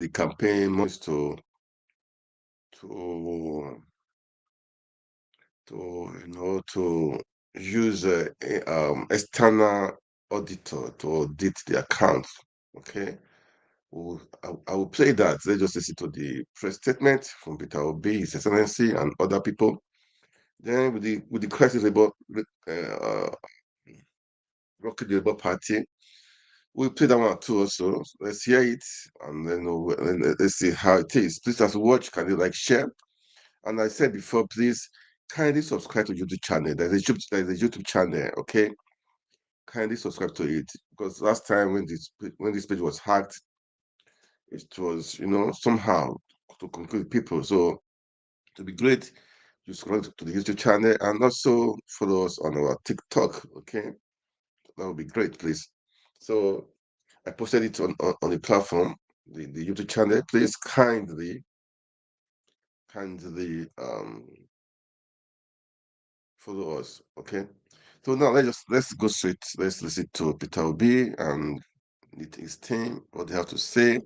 the campaign must to use external auditor to audit the account. Okay, I will play that. Let's just listen to the press statement from Peter Obi, His Excellency, and other people. Then with the crisis about Rocket Labour Party, we'll play that one too also. Let's hear it, and then let's see how it is. Please, as you watch, can you like share? And I said before, please kindly subscribe to YouTube channel. There's a YouTube channel, okay? Kindly subscribe to it, because last time when this page was hacked, it was somehow to conclude people. So to be great, you subscribe to the YouTube channel and also follow us on our TikTok, okay? That would be great, please. So I posted it on the platform, the YouTube channel. Please kindly follow us, okay? So now let's go straight. Let's listen to Peter Obi and his team, what they have to say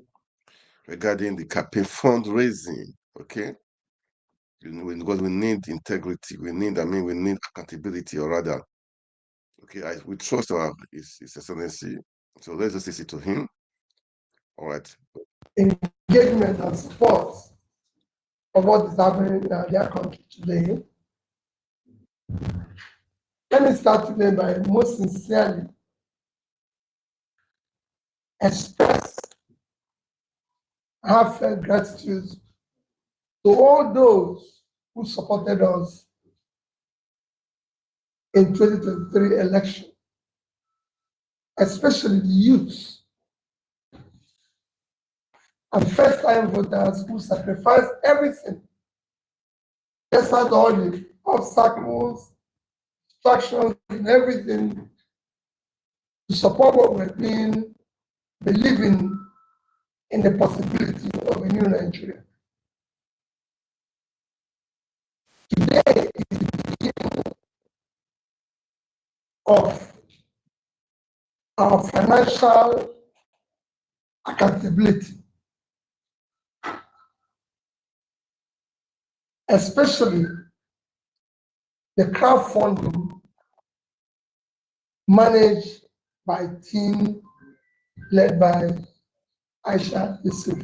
regarding the campaign fundraising, okay? Because we need integrity, we need accountability, or rather, okay, we trust His Excellency. So let's just listen to him. All right. Engagement and support of what is happening in their country today. Let me start today by most sincerely express heartfelt gratitude to all those who supported us in 2023 election, especially the youth and first-time voters who sacrificed everything, despite all the obstacles, distractions, and everything, to support what we're doing, believing in the possibility of a new Nigeria. Today is the beginning of our financial accountability, especially the crowdfunding managed by a team led by Aisha Yusuf.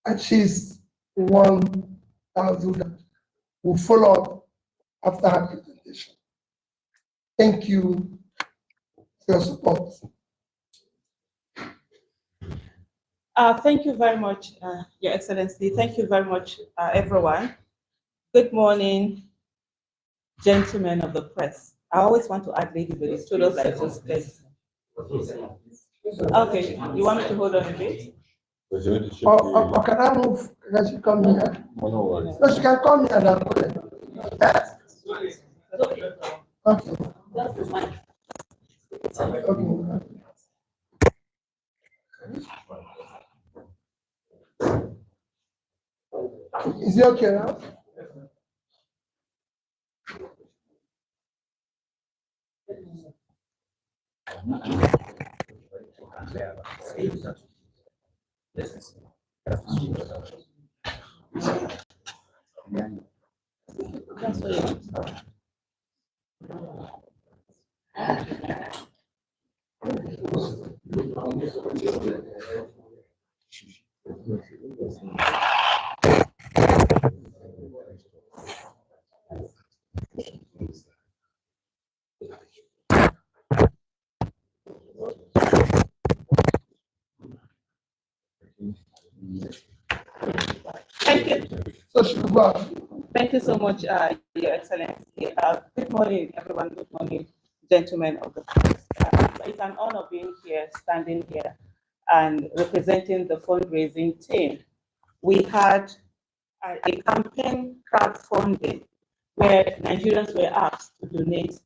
And she's 1,000 will follow up after her presentation. Thank you for your support. Thank you very much, Your Excellency. Thank you very much, everyone. Good morning, gentlemen of the press. I always want to add ladies, but it's told us like just guys. Okay, you want me to hold on a bit? Or can I move? Can she come here? No, she can come here and I'll put it. Okay. Okay. Is it okay now? Thank you. So she will go out. Thank you so much, Your Excellency. Good morning, everyone. Good morning, gentlemen of the press. It's an honor being here, standing here, and representing the fundraising team. We had a campaign crowdfunding where Nigerians were asked to donate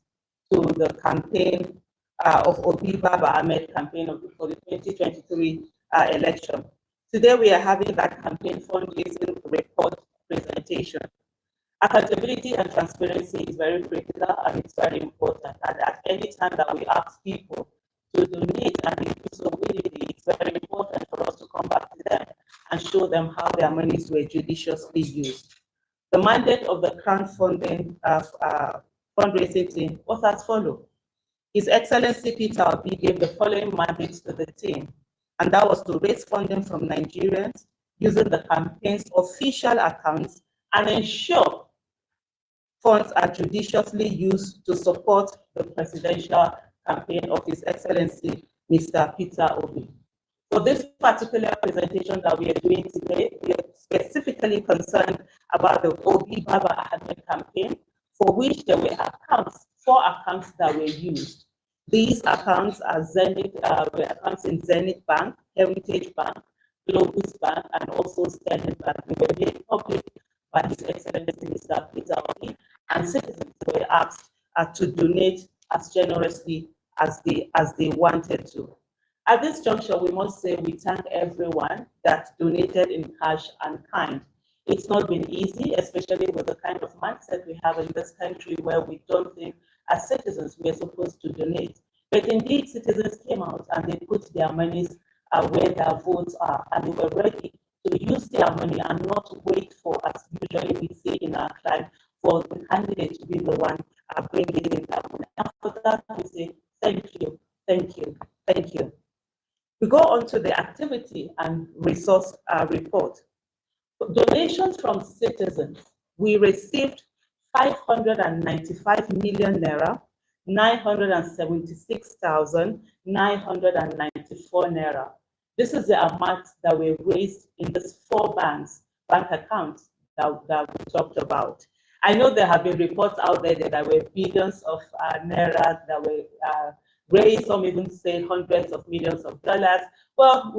to the campaign of BABA-AHMED campaign for the 2023 election. Today we are having that campaign fundraising report presentation. Accountability and transparency is very critical and it's very important. And at any time that we ask people to donate and they do so willingly, it's very important for us to come back to them and show them how their monies were judiciously used. The mandate of the crowdfunding fundraising team was as follows. His Excellency Peter Obi gave the following mandates to the team, and that was to raise funding from Nigerians using the campaign's official accounts and ensure funds are judiciously used to support the presidential campaign of His Excellency Mr. Peter Obi. For this particular presentation that we are doing today, we are specifically concerned about the OBI BABA-AHMED campaign, for which there were accounts, 4 accounts that were used. These accounts are were accounts in Zenith Bank, Heritage Bank, Globus Bank, and also Zenith Bank. They were made public by His Excellency Mr. Peter Obi, and citizens were asked to donate as generously as they wanted to. At this juncture, we must say we thank everyone that donated in cash and kind. It's not been easy, especially with the kind of mindset we have in this country where we don't think as citizens we are supposed to donate. But indeed, citizens came out and they put their monies where their votes are, and they were ready to use their money and not wait for, as usually we see in our climate, for the candidate to be the one bringing in that money. And for that, we say thank you, thank you, thank you. We go on to the activity and resource report. Donations from citizens, we received 595 million naira, 976,994 naira. This is the amount that were raised in these 4 bank accounts that we talked about. I know there have been reports out there that there were billions of naira that were raised, some even say hundreds of millions of dollars. Well,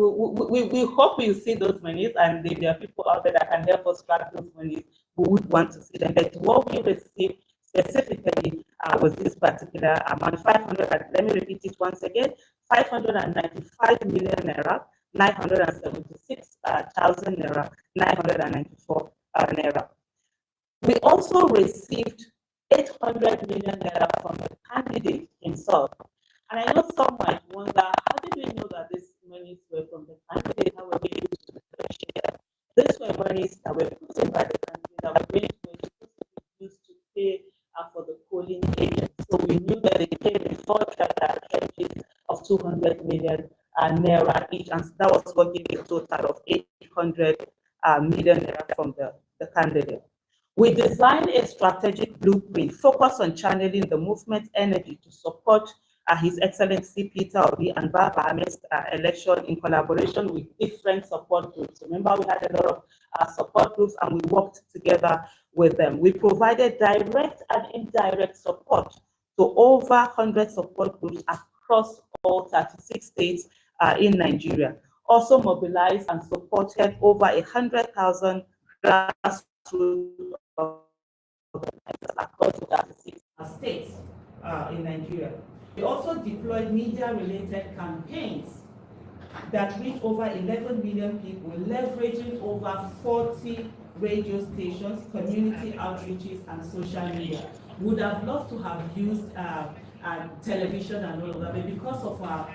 we hope we'll see those monies, and if there are people out there that can help us track those monies, we would want to see them. But what we received specifically was this particular amount, 500, let me repeat it once again, 595 million naira, 976,000 naira, 994 naira. We also received 800 million naira from the candidate himself. And I know some might wonder, how did we know that these monies were from the candidate? How were we able to differentiate? These were monies that were put in by the candidate that were supposed to be used to pay for the polling agents. So we knew that they paid before charges of 200 million naira each, and that was what gave a total of 800 million naira from the candidate. We designed a strategic blueprint focused on channeling the movement's energy to support His Excellency Peter Obi and BABA-AHMED's election in collaboration with different support groups. Remember, we had a lot of support groups and we worked together with them. We provided direct and indirect support to over 100 support groups across all 36 states in Nigeria. Also mobilized and supported over 100,000 grassroots across 36 states in Nigeria. We also deployed media-related campaigns that reached over 11 million people, leveraging over 40 radio stations, community outreaches, and social media. Would have loved to have used television and all of that, but because of our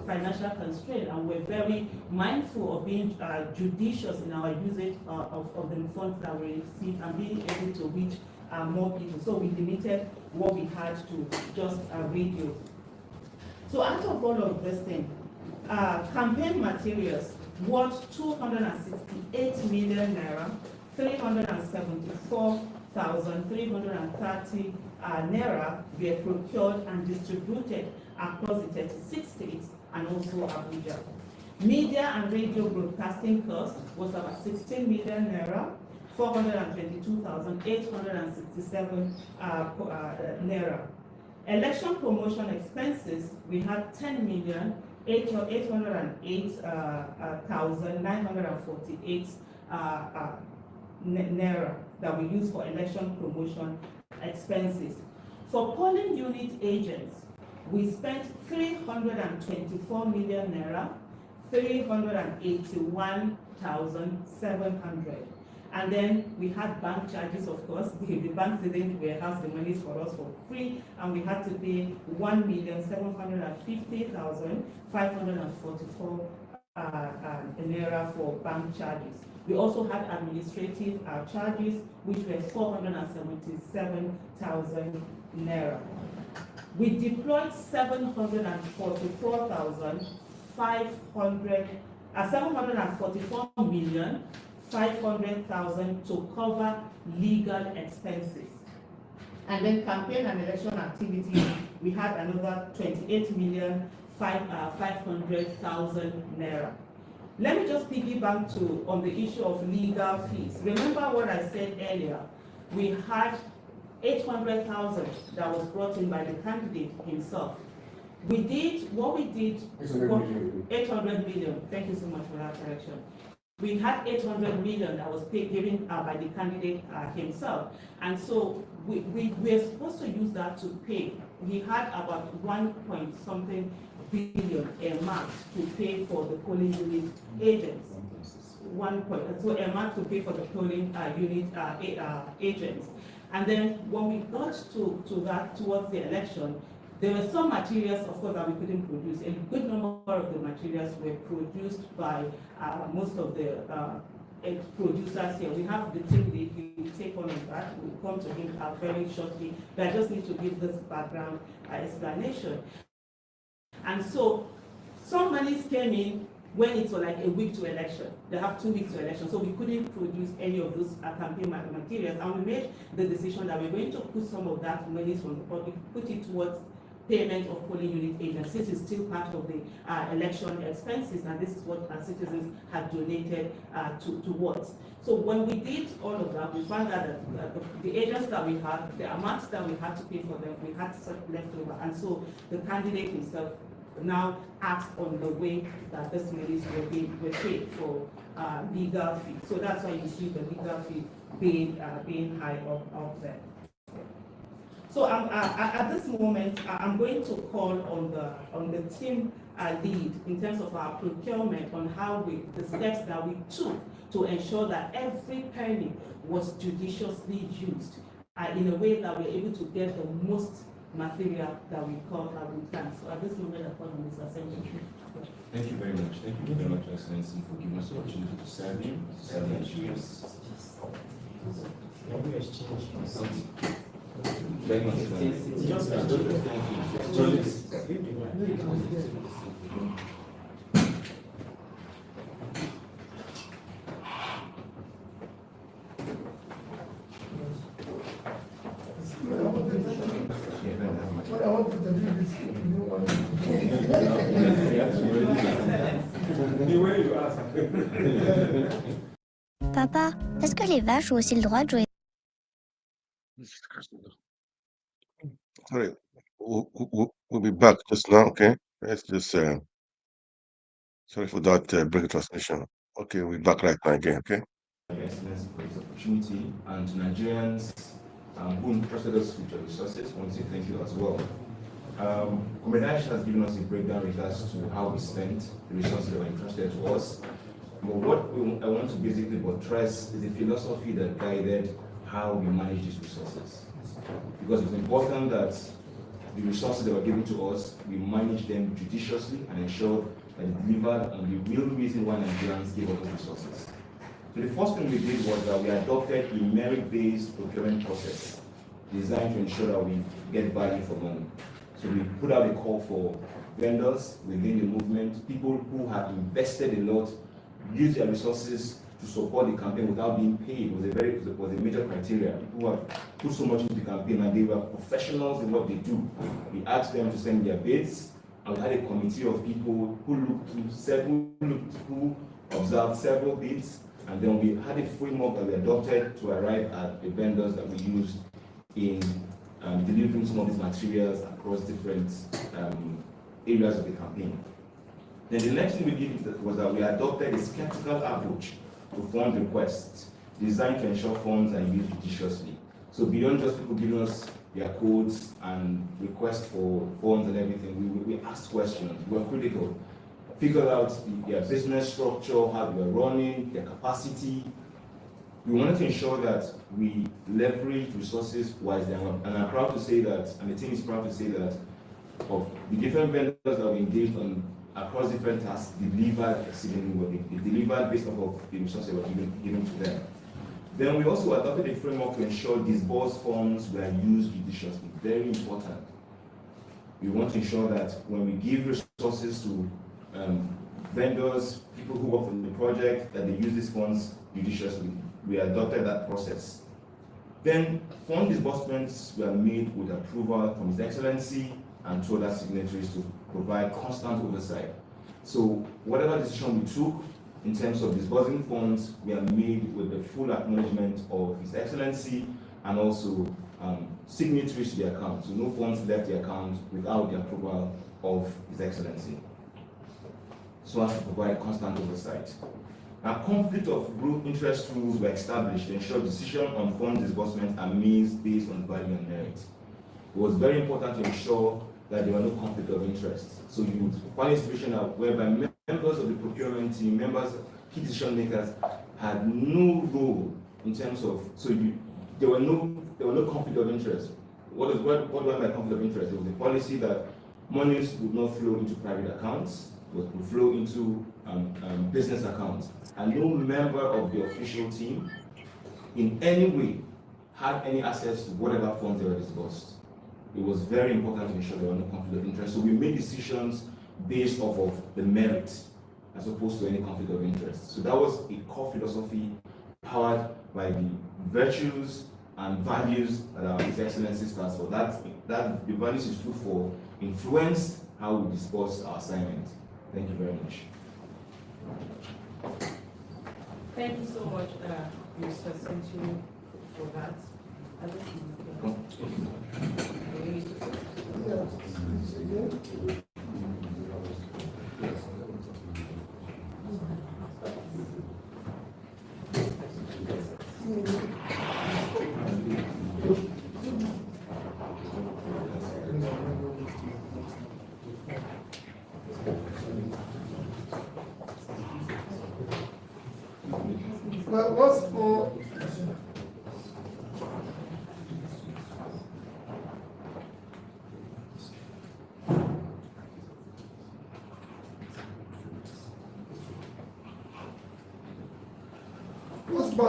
financial constraint, and we're very mindful of being judicious in our usage of the funds that we receive and being able to reach more people. So we limited what we had to just radio. So out of all of this thing, campaign materials worth 268 million naira, 374,330 naira were procured and distributed across the 36 states and also Abuja. Media and radio broadcasting cost was about 16 million naira, 422,867 naira. Election promotion expenses, we had 10,808,948 naira that we use for election promotion expenses. For polling unit agents, we spent 324 million naira, 381,700. And then we had bank charges, of course. The banks didn't warehouse the monies for us for free, and we had to pay 1,750,544 naira for bank charges. We also had administrative charges, which were 477,000 naira. We deployed 744,500,000 to cover legal expenses. And then campaign and election activities, we had another 28,500,000 naira. Let me just piggyback on the issue of legal fees. Remember what I said earlier, we had 800,000 that was brought in by the candidate himself. What we did, 800 million. Thank you so much for that correction. We had 800 million that was given by the candidate himself. And so we were supposed to use that to pay. We had about 1.something billion earmarked to pay for the polling unit agents. So earmarked to pay for the polling unit agents. And then when we got to that towards the election, there were some materials, of course, that we couldn't produce. A good number of the materials were produced by most of the producers here. We have the team lead, he will take on that. We'll come to him very shortly, but I just need to give this background explanation. And so some monies came in when it was like a week to election. They have 2 weeks to election, so we couldn't produce any of those campaign materials, and we made the decision that we're going to put some of that monies from the public, put it towards payment of polling unit agents. This is still part of the election expenses, and this is what our citizens had donated towards. So when we did all of that, we found out that the agents that we had, the amounts that we had to pay for them, we had left over, and so the candidate himself now acts on the way that this monies were paid for legal fee. So that's why you see the legal fee being high up there. So at this moment, I'm going to call on the team lead in terms of our procurement, on how the steps that we took to ensure that every penny was judiciously used in a way that we're able to get the most material that we can. So at this moment, I call on Mr. Secretary. Thank you very much. Thank you very much, Excellency, for giving us the opportunity to serve you, to serve Nigerians. Very much. Papa, est-ce que les vaches ont aussi le droit de jouer? Sorry, we'll be back just now, okay? Let's just, sorry for that break transmission. Okay, we'll be back right now again, okay? Excellency, for this opportunity, and to Nigerians who entrusted us with your resources, I want to say thank you as well. Comrade Ash has given us a breakdown regards to how we spent the resources that were entrusted to us. But what I want to basically buttress is the philosophy that guided how we manage these resources. Because it's important that the resources that were given to us, we manage them judiciously and ensure that they delivered on the real reason why Nigerians gave us those resources. So the first thing we did was that we adopted a merit-based procurement process designed to ensure that we get value for money. So we put out a call for vendors within the movement, people who have invested a lot, use their resources to support the campaign without being paid. It was a major criteria. People who have put so much into the campaign and they were professionals in what they do. We asked them to send their bids, and we had a committee of people who observed several bids, and then we had a framework that we adopted to arrive at the vendors that we used in delivering some of these materials across different areas of the campaign. Then the next thing we did was that we adopted a skeptical approach to fund requests designed to ensure funds are used judiciously. So beyond just people giving us their codes and requests for funds and everything, we asked questions. We were critical. Figured out their business structure, how they were running, their capacity, we wanted to ensure that we leverage resources wisely, and I'm proud to say that, and the team is proud to say that, of the different vendors that we engaged on across different tasks delivered exceedingly well. They delivered based off of the resources that were given to them. Then we also adopted a framework to ensure disbursed funds were used judiciously. Very important. We want to ensure that when we give resources to vendors, people who work on the project, that they use these funds judiciously. We adopted that process. Then fund disbursements were made with approval from His Excellency and two other signatories to provide constant oversight. So whatever decision we took in terms of disbursing funds, we are made with the full acknowledgement of His Excellency and also signatories to the account. So no funds left the account without the approval of His Excellency, so as to provide constant oversight. Now, conflict of group interest rules were established to ensure decision on fund disbursement are made based on value and merit. It was very important to ensure that there were no conflict of interest. So you would find a situation whereby members of the procurement team, key decision makers, had no role in terms of, there were no conflict of interest. What do I mean by conflict of interest? It was a policy that monies would not flow into private accounts, but would flow into business accounts. And no member of the official team in any way had any access to whatever funds they were disbursed. It was very important to ensure there were no conflict of interest. So we made decisions based off of the merit as opposed to any conflict of interest. So that was a core philosophy powered by the virtues and values that His Excellency stands for. That the values he stood for influenced how we disperse our assignment. Thank you very much. Thank you so much, Mr. Century, for that. Well, what's more,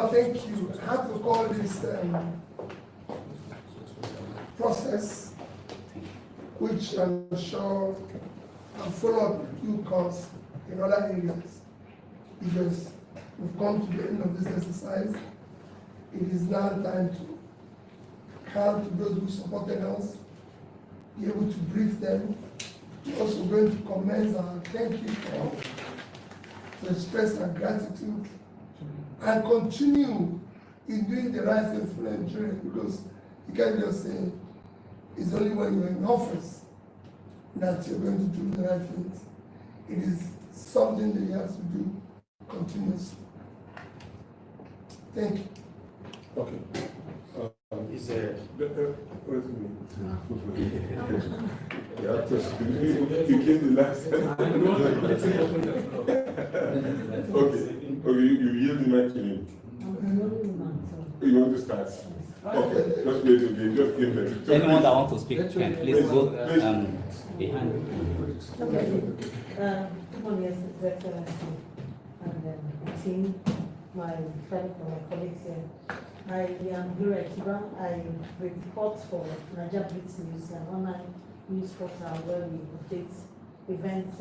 thank you. I have to call this process, which I'm sure I'll follow up due course in other areas, because we've come to the end of this exercise. It is now time to come to those who supported us, be able to brief them. We're also going to commend our thank you to express our gratitude and continue in doing the right thing for Nigeria, because you can't just say it's only when you're in office that you're going to do the right things. It is something that you have to do continuously. Thank you. Okay. Is there? You came the last time. Okay, you yield the mic to him. You want to start? Okay, just wait again, just give them. Anyone that wants to speak can please go behind. Okay. Good morning, His Excellency, and team, my friend, my colleagues here. I am Gloria Kiba. I report for Nigeria Blitz News, an online news portal where we update events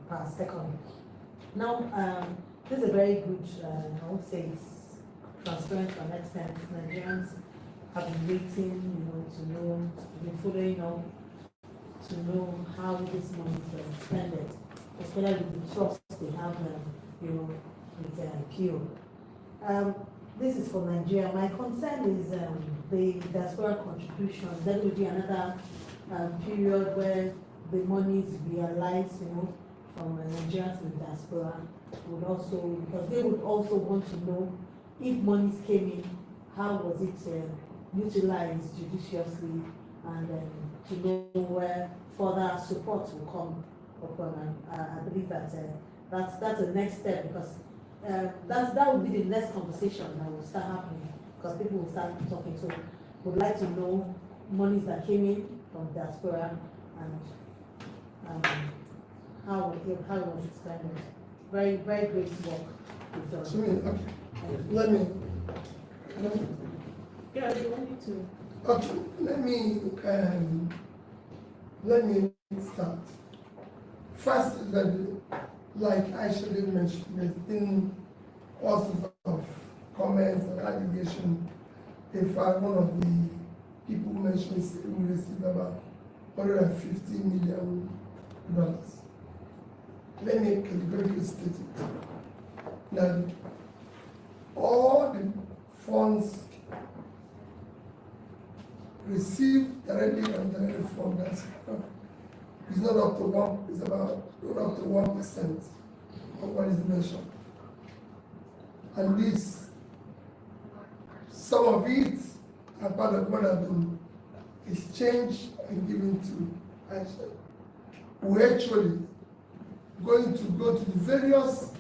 per second. Now, this is a very good, I would say it's transparent to an extent. Nigerians have been waiting, to know, been following up, to know how this money is spent, especially with the trust they have, with PO. This is for Nigeria. My concern is the diaspora contribution. There will be another period where the money is realized, from Nigerians in the diaspora would also, because they would also want to know if monies came in, how was it utilized judiciously, and to know where further support will come upon. And I believe that that's the next step, because that will be the next conversation that will start happening, because people will start talking. So would like to know monies that came in from diaspora and how it was expanded. Very, very great work you've done. So, okay. Let me Yeah, you want to. okay, let me start. First is that, like I should have mentioned, there's been all sorts of comments and allegations. In fact, one of the people who mentioned we received about $150 million. Let me categorically state it that all the funds received directly and directly from that sector is not up to one, it's about not up to 1% of what is mentioned. And this, some of it are part of what have been exchanged and given to Aisha. We're actually going to go to the various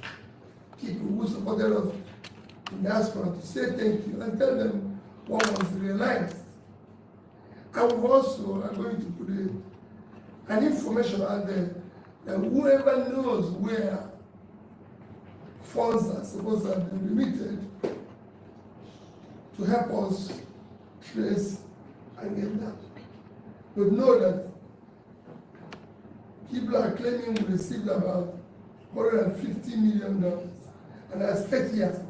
people who supported us in diaspora to say thank you and tell them what was realized. And we also are going to put an information out there that whoever knows where funds are supposed to have been remitted to help us trace and get that. But know that people are claiming we received about $150 million. And I state here,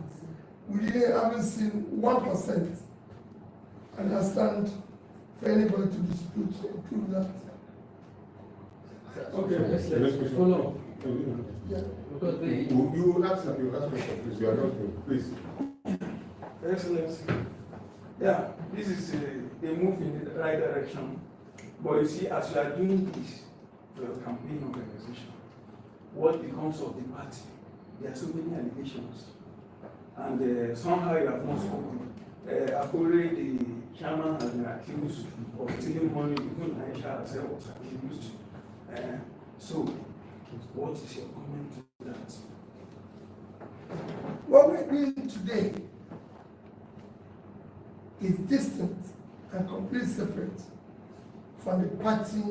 we haven't seen 1%. And I stand for anybody to dispute or prove that. Okay, let's follow up. Yeah. You ask question, please. You are not, please. Excellency. Yeah, this is a move in the right direction. But you see, as you are doing this for your campaign organization, what becomes of the party? There are so many allegations. And somehow you have not spoken. Akure, the chairman, has been accused of stealing money, even Aisha herself was accused. So, what is your comment to that? What we're doing today is distinct and completely separate from the party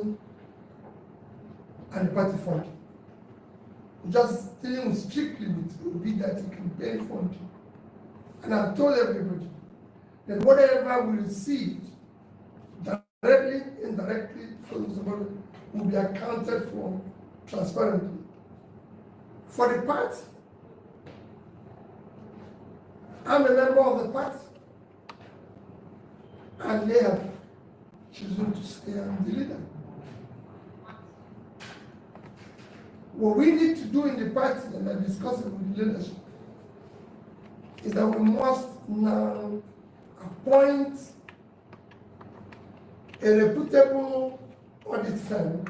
and the party fund. We're just dealing strictly with OBI campaign fund. And I've told everybody that whatever we receive, directly, indirectly, from somebody, will be accounted for transparently. For the party, I'm a member of the party, and they have chosen to say I'm the leader. What we need to do in the party, and I discussed it with the leadership, is that we must now appoint a reputable audit firm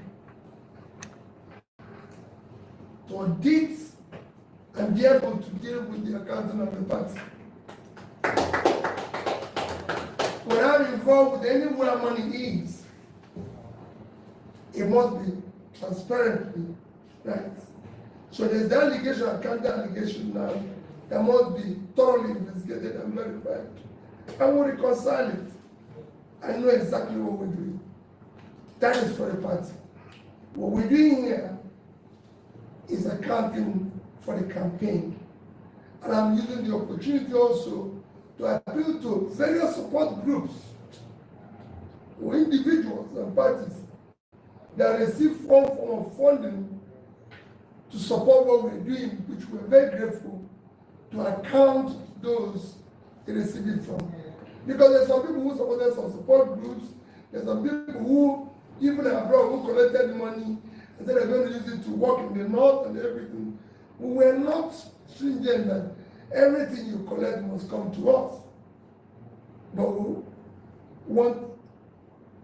to audit and be able to deal with the accounting of the party. When I'm involved with anywhere money is, it must be transparently right. So there's the allegation and counter allegation now that must be thoroughly investigated and verified. And we reconcile it. I know exactly what we're doing. That is for the party. What we're doing here is accounting for the campaign. And I'm using the opportunity also to appeal to various support groups or individuals and parties that receive some form of funding to support what we're doing, which we're very grateful to account those they receive it from. Because there's some people who supported some support groups, there's some people who, even abroad, who collected money and said they're going to use it to work in the north and everything. We're not stringent that everything you collect must come to us. But we want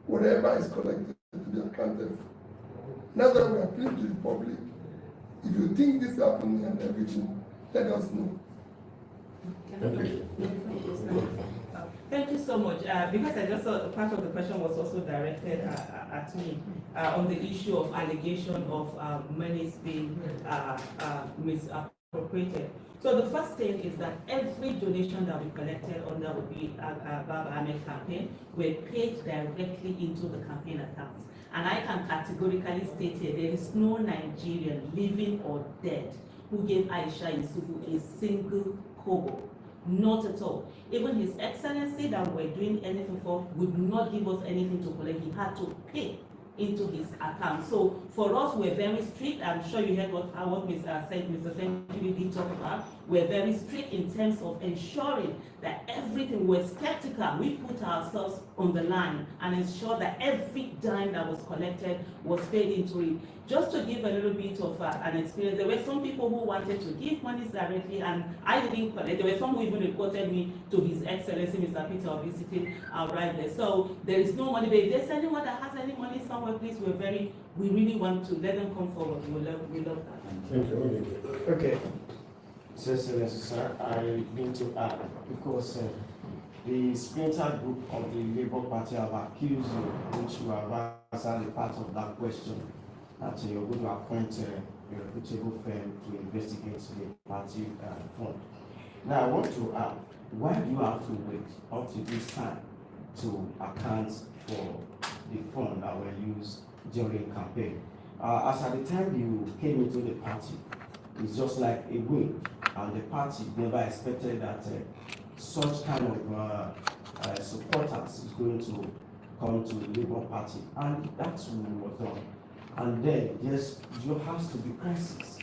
whatever is collected to be accounted for. That's why we appeal to the public. If you think this happened and everything, let us know. Thank you so much. Because I just saw part of the question was also directed at me on the issue of allegation of monies being appropriated. So the first thing is that every donation that we collected under OBI BABA-AHMED campaign were paid directly into the campaign account. And I can categorically state here, there is no Nigerian, living or dead, who gave Aisha Yusufu a single kobo. Not at all. Even His Excellency that we're doing anything for would not give us anything to collect. He had to pay into his account. So for us, we're very strict. I'm sure you heard what Mr. Century did talk about. We're very strict in terms of ensuring that everything, we're skeptical. We put ourselves on the line and ensure that every dime that was collected was paid into it. Just to give a little bit of an experience, there were some people who wanted to give money directly and I didn't collect. There were some who even reported me to His Excellency, Mr. Peter Obi, sitting right there. So there is no money, but if there's anyone that has any money somewhere, please, we really want to let them come forward. We love that. Thank you. Okay. Sir, sir, I need to add, because the splinter group of the Labour Party have accused you, which you have answered a part of that question, that you're going to appoint a reputable firm to investigate the party fund. Now, I want to ask, why do you have to wait up to this time to account for the fund that were used during campaign? As at the time you came into the party, it's just like a win, and the party never expected that such kind of supporters is going to come to the Labour Party, and that's what was done. And then there has to be crisis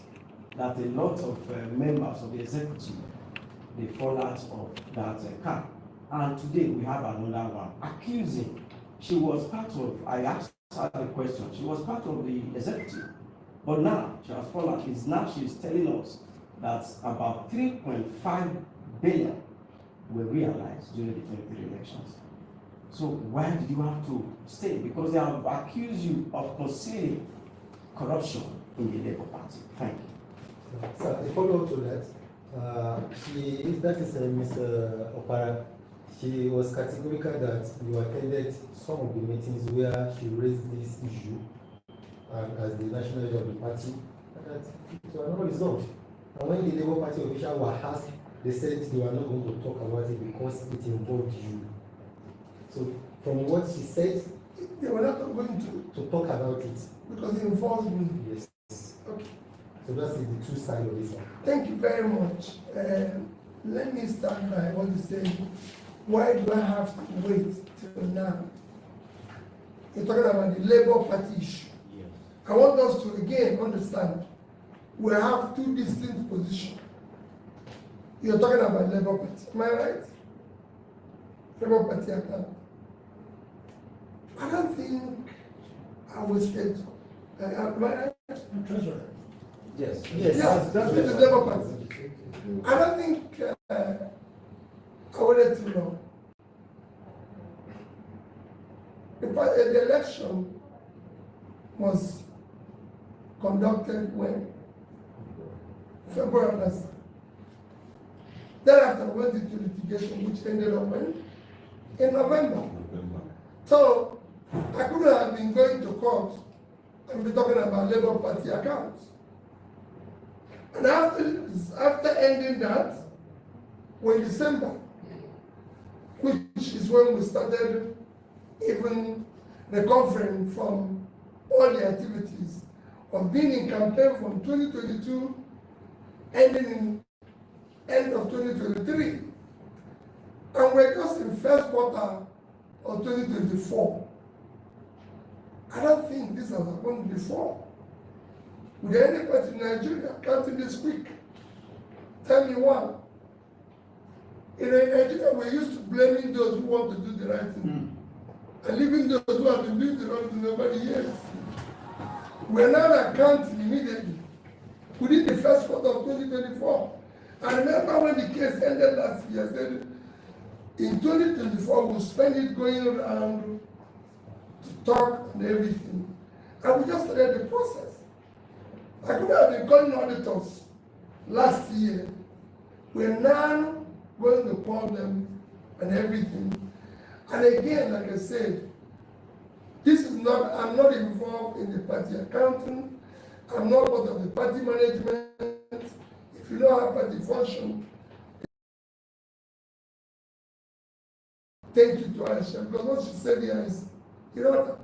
that a lot of members of the executive, they fall out of that camp. And today we have another one accusing. She was part of, I asked her the question, she was part of the executive, but now she has fallen out. Now she's telling us that about 3.5 billion were realized during the 23 elections. So why did you have to stay? Because they have accused you of concealing corruption in the Labour Party. Thank you. Sir, a follow-up to that. That is Mr. Opara. She was categorical that you attended some of the meetings where she raised this issue as the national leader of the party, and that it was not resolved. And when the Labour Party officials were asked, they said they were not going to talk about it because it involved you. So from what she said, They were not going to talk about it. because it involves me. Yes. Okay. So that's the true side of it. Thank you very much. Let me start by what you say. Why do I have to wait till now? You're talking about the Labour Party issue. Yes. I want us to again understand we have two distinct positions. You're talking about Labour Party, am I right? Labour Party account. I don't think I wasted. Am I right? Treasurer. Yes. Yes. Yes, that's the Labour Party. I don't think I waited too long. The election was conducted when? February last. Thereafter, we went into litigation, which ended up when? In November. So, I couldn't have been going to court and be talking about Labour Party accounts. And after ending that, we're in December, which is when we started even recovering from all the activities of being in campaign from 2022, ending in end of 2023. And we're just in first quarter of 2024. I don't think this has happened before. Would anybody in Nigeria counting this quick? Tell me one. In Nigeria, we're used to blaming those who want to do the right thing and leaving those who have been doing the wrong thing over the years. We're now accounting immediately within the first quarter of 2024. I remember when the case ended last year, I said, in 2024, we'll spend it going around to talk and everything. And we just started the process. I could have been calling auditors last year. We're now going to call them and everything. And again, like I said, this is not, I'm not involved in the party accounting. I'm not part of the party management. If if you don't have party function, thank you to Aisha, because what she said here is, you know,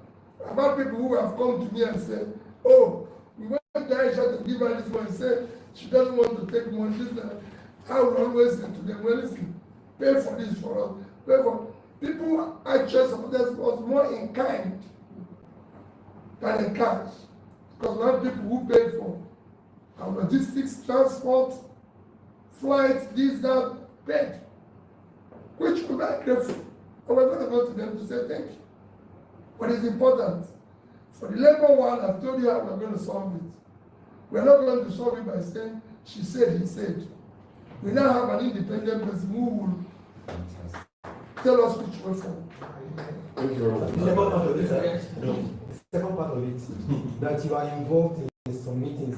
about people who have come to me and said, oh, we went to Aisha to give her this money, said she doesn't want to take money. I will always say to them, well, listen, pay for this for us. Pay for people actually supporters was more in kind than in cash. Because we have people who pay for our logistics, transport, flights, this, that, paid, which we're very grateful. And we're going to go to them to say thank you. But it's important. For the labor one, I've told you how we're going to solve it. We're not going to solve it by saying, she said, he said. We now have an independent person who will tell us which way forward. Thank you very much. The second part of it, that you are involved in some meetings.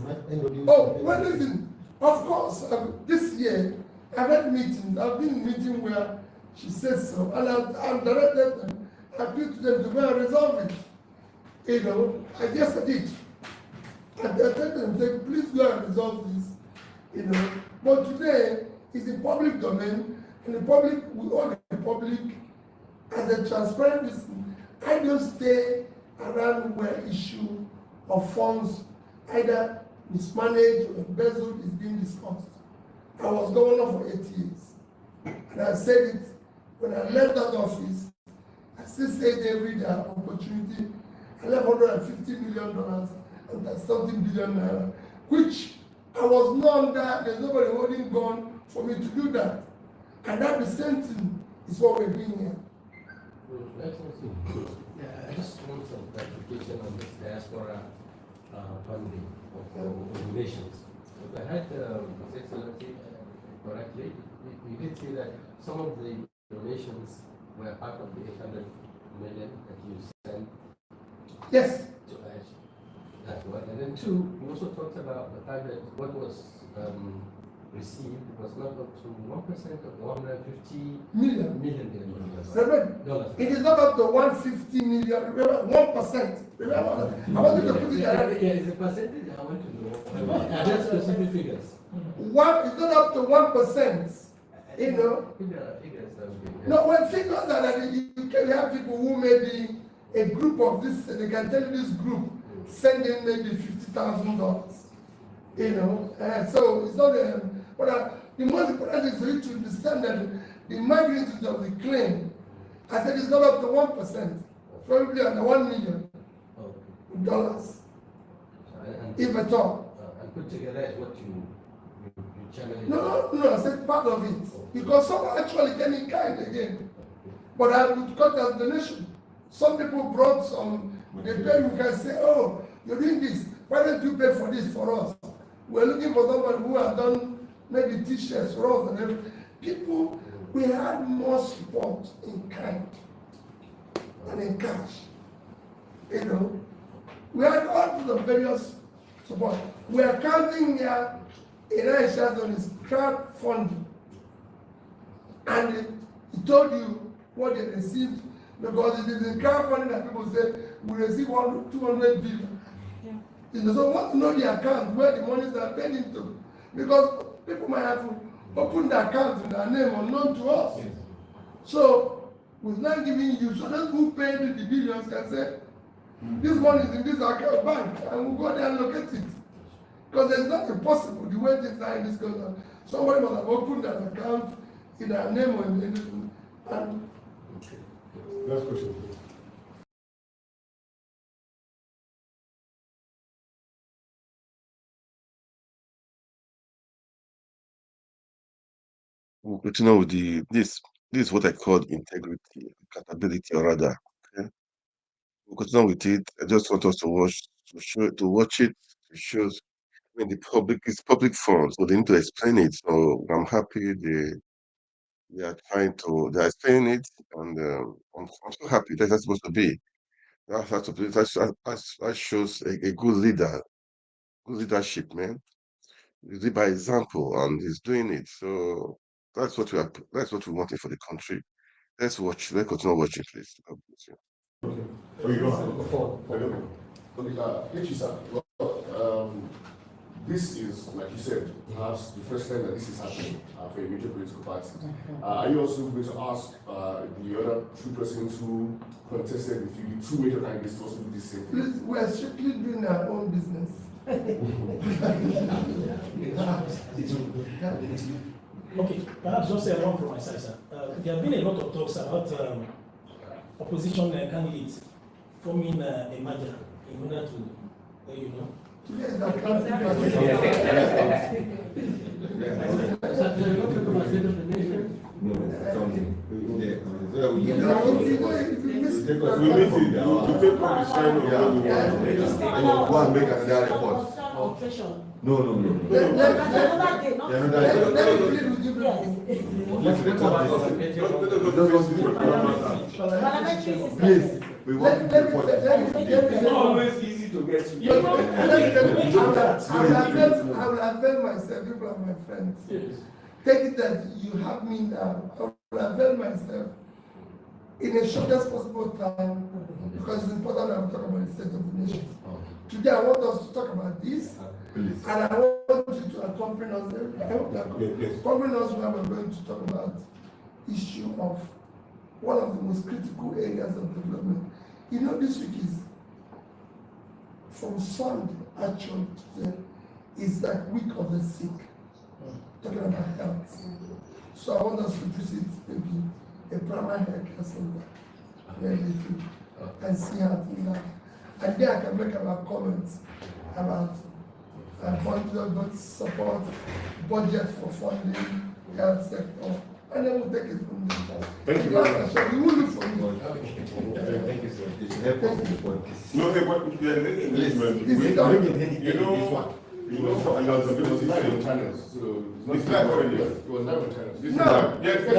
Oh, well, listen, of course, this year, I've had meetings. I've been in a meeting where she says so, and I've directed them, I appealed to them to go and resolve it. You know, I just did. I directed them, say, please go and resolve this. You know, but today is the public domain, and the public, we all the public, as a transparent person, I don't stay around where issue of funds either mismanaged or embezzled is being discussed. I was governor for 8 years, and I said it when I left that office. I still say it every day, opportunity. I left $150 million and something billion naira, which I was known that there's nobody holding gun for me to do that. And that the same thing is what we're doing here. Yeah, I just want some clarification on this diaspora funding of donations. If I heard His Excellency correctly, you did say that some of the donations were part of the 800 million that you sent. Yes. To Ash. That's one. And then two, you also talked about the fact that what was received was not up to 1% of the 150 million dollars. It is not up to 150 million, remember, 1%. Remember, I want you to put it there. Yeah, it's a percentage I want to know. Are there specific figures? It's not up to 1%. You know? No, when figures are that you can have people who may be a group of this, they can tell you this group sending maybe $50,000. You know, so it's not the most important is for you to understand that the magnitude of the claim, I said it's not up to 1%, probably under $1 million, if at all. And put together is what you channel. No, I said part of it, because some actually came in kind again, but I would cut as donation. Some people brought some, they pay, you can say, oh, you're doing this, why don't you pay for this for us? We're looking for someone who has done maybe t-shirts for us and everything. People, we had more support in kind than in cash. You know, we had all the various support. We are counting here in Aisha's on his crowdfunding. And he told you what they received, because it is in crowdfunding that people say we receive 200 billion. So we want to know the account where the monies are paid into, because people might have opened the account in their name unknown to us. So we're not giving you, so those who paid the billions can say, this money is in this account bank, and we'll go there and locate it. Because there's nothing possible, the way things are in this country. Somebody must have opened an account in their name or in anything. And last question, please. We'll continue with this is what I call integrity, accountability, or rather. Okay? We'll continue with it. I just want us to watch it. It shows when the public is public funds, so they need to explain it. So I'm happy they're explaining it, and I'm so happy that's supposed to be. That shows a good leader, good leadership, man. You lead by example, and he's doing it. So that's what we wanted for the country. Let's watch. Let's continue watching, please. God bless you. Oh, you don't have this is, like you said, perhaps the first time that this is happening for a major political party. Are you also going to ask the other two persons who contested with you, the two major candidates, to also do the same thing? Please, we are strictly doing our own business. Okay, perhaps just say one from my side, sir. There have been a lot of talks about opposition candidates forming a merger in order to, you know. Yes, No. Please, we want to It's not always easy to get to. I will avail myself, you are my friends. Take it that you have me now. I will avail myself in the shortest possible time because it's important that we talk about the state of the nation. Today I want us to talk about this. And I want you to accompany us. I hope that accompany us when we're going to talk about issue of one of the most critical areas of development. You know, this week is from Sunday actually today is like week of the sick, talking about health. So I want us to visit maybe a primary health care center and see how things are. And then I can make about comments about budget support, budget for funding, health sector, and then we'll take it from there. Thank you very much. We will look for you. Thank you, sir. This help us with the point. No, you know, so I was a bit of live on channels, so it's not already. It was live on channels. This is live. Yes, I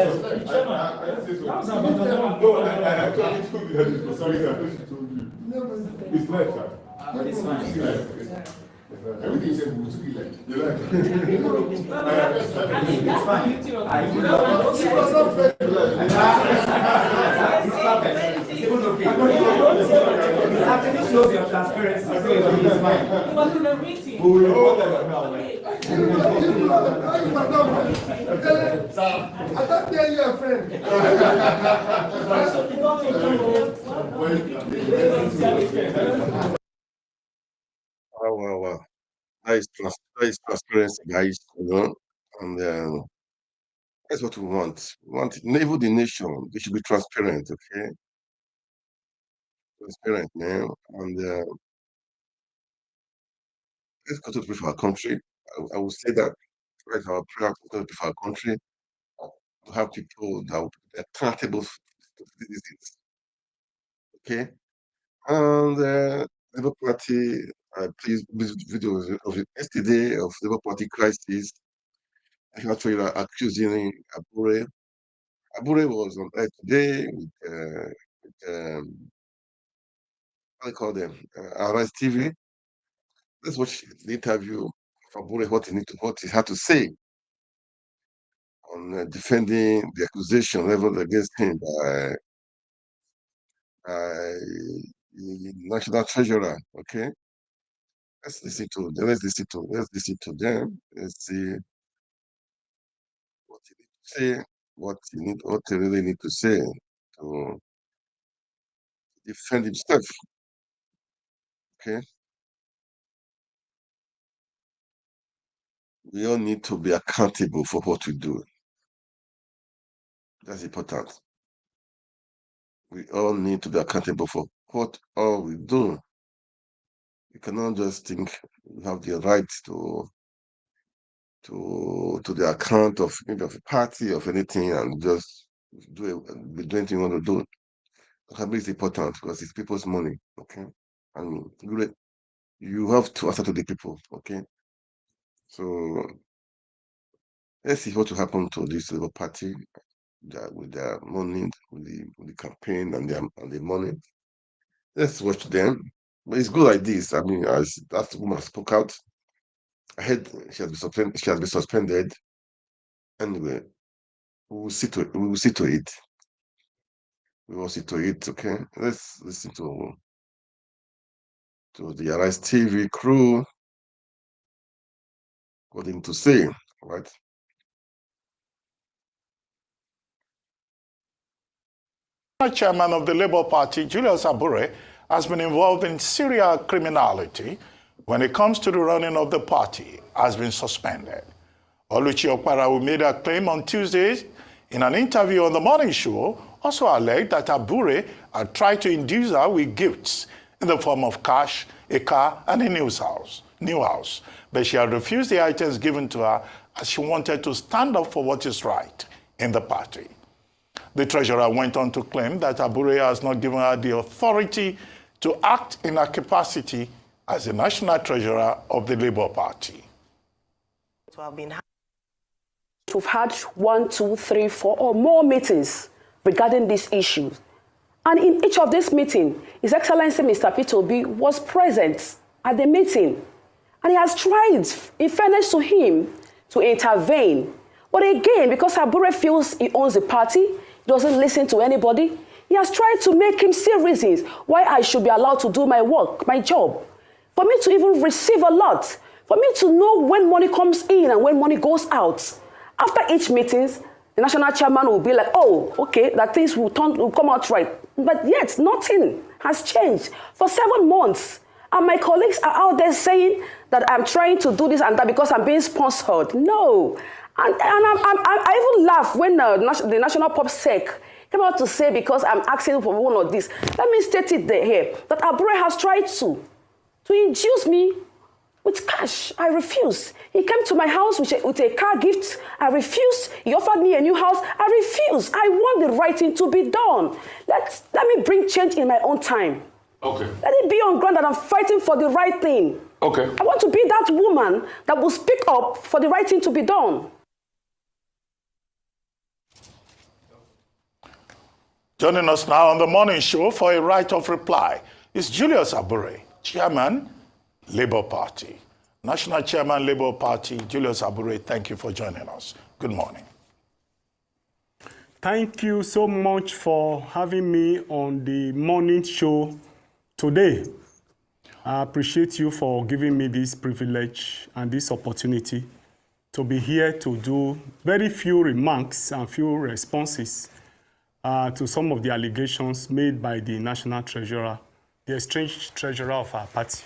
say so. No, I actually told you that it was sorry, sir. I told you. It's live, sir. It's fine. It's live. Everything you said will be like. You like it? It's fine. It's perfect. Actually shows your transparency, so it's fine. It was in a meeting. I thought they are your friend. Wow. That is transparency, guys, you know, and that's what we want. We want even the nation, they should be transparent, okay? Transparent, man. And let's continue to pray for our country. I will say that right our prayer to continue to pray for our country, to have people that will be accountable for citizens. Okay? And Labour Party, please, this video of yesterday of Labour Party crisis. Actually, accusing Abure. Abure was on air today with how do you call them? Arise TV. Let's watch the interview of Abure, what he had to say on defending the accusation leveled against him by the National Treasurer. Okay, let's listen to them. Let's listen to them. Let's see what he need to say, what he really need to say to defend himself. Okay, we all need to be accountable for what we do. That's important. We all need to be accountable for what all we do. You cannot just think you have the right to the account of maybe of a party of anything and just be doing anything you want to do. Accountability is important because it's people's money, okay? And you have to answer to the people, okay? So let's see what will happen to this Labour Party with their money, with the campaign and the money. Let's watch them. But it's good like this. I mean, as that woman spoke out, I heard she has been suspended. Anyway, we will see to it. We will see to it. We will see to it. Okay. Let's listen to the Arise TV crew got him to say, right? Chairman of the Labour Party, Julius Abure, has been involved in serial criminality when it comes to the running of the party, has been suspended. Oluchi Okpara, who made a claim on Tuesday in an interview on the morning show, also alleged that Abure had tried to induce her with gifts in the form of cash, a car, and a new house. But she had refused the items given to her as she wanted to stand up for what is right in the party. The treasurer went on to claim that Abure has not given her the authority to act in her capacity as the national treasurer of the Labour Party. We've had 1, 2, 3, 4 or more meetings regarding these issues. And in each of these meetings, His Excellency Mr. Peter Obi was present at the meeting. And he has tried, in fairness to him, to intervene. But again, because Abure feels he owns the party, he doesn't listen to anybody, he has tried to make him see reasons why I should be allowed to do my work, my job. For me to even receive a lot, for me to know when money comes in and when money goes out. After each meeting, the national chairman will be like, oh, okay, that things will come out right. But yet, nothing has changed for 7 months. And my colleagues are out there saying that I'm trying to do this and that because I'm being sponsored. No. And I even laugh when the National Pop Sec came out to say because I'm asking for one of this. Let me state it here, that Abure has tried to induce me with cash. I refused. He came to my house with a car gift. I refused. He offered me a new house. I refused. I want the right thing to be done. Let me bring change in my own time. Okay. Let it be on ground that I'm fighting for the right thing. Okay. I want to be that woman that will speak up for the right thing to be done. Joining us now on the morning show for a right of reply is Julius Abure, Chairman, Labour Party. National Chairman, Labour Party, Julius Abure, thank you for joining us. Good morning. Thank you so much for having me on the morning show today. I appreciate you for giving me this privilege and this opportunity to be here to do very few remarks and few responses to some of the allegations made by the National Treasurer, the estranged Treasurer of our party.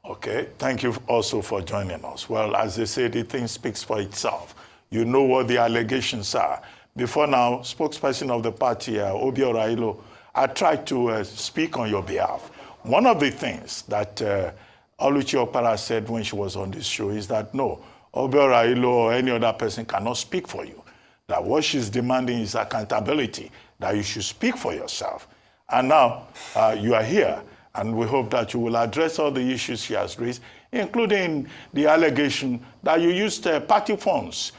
Okay, thank you also for joining us. Well, as they say, the thing speaks for itself. You know what the allegations are. Before now, spokesperson of the party, OBI, I tried to speak on your behalf. One of the things that Oluchi Okpara said when she was on this show is that no, OBI or any other person cannot speak for you. That what she's demanding is accountability, that you should speak for yourself. And now you are here, and we hope that you will address all the issues she has raised, including the allegation that you used party funds,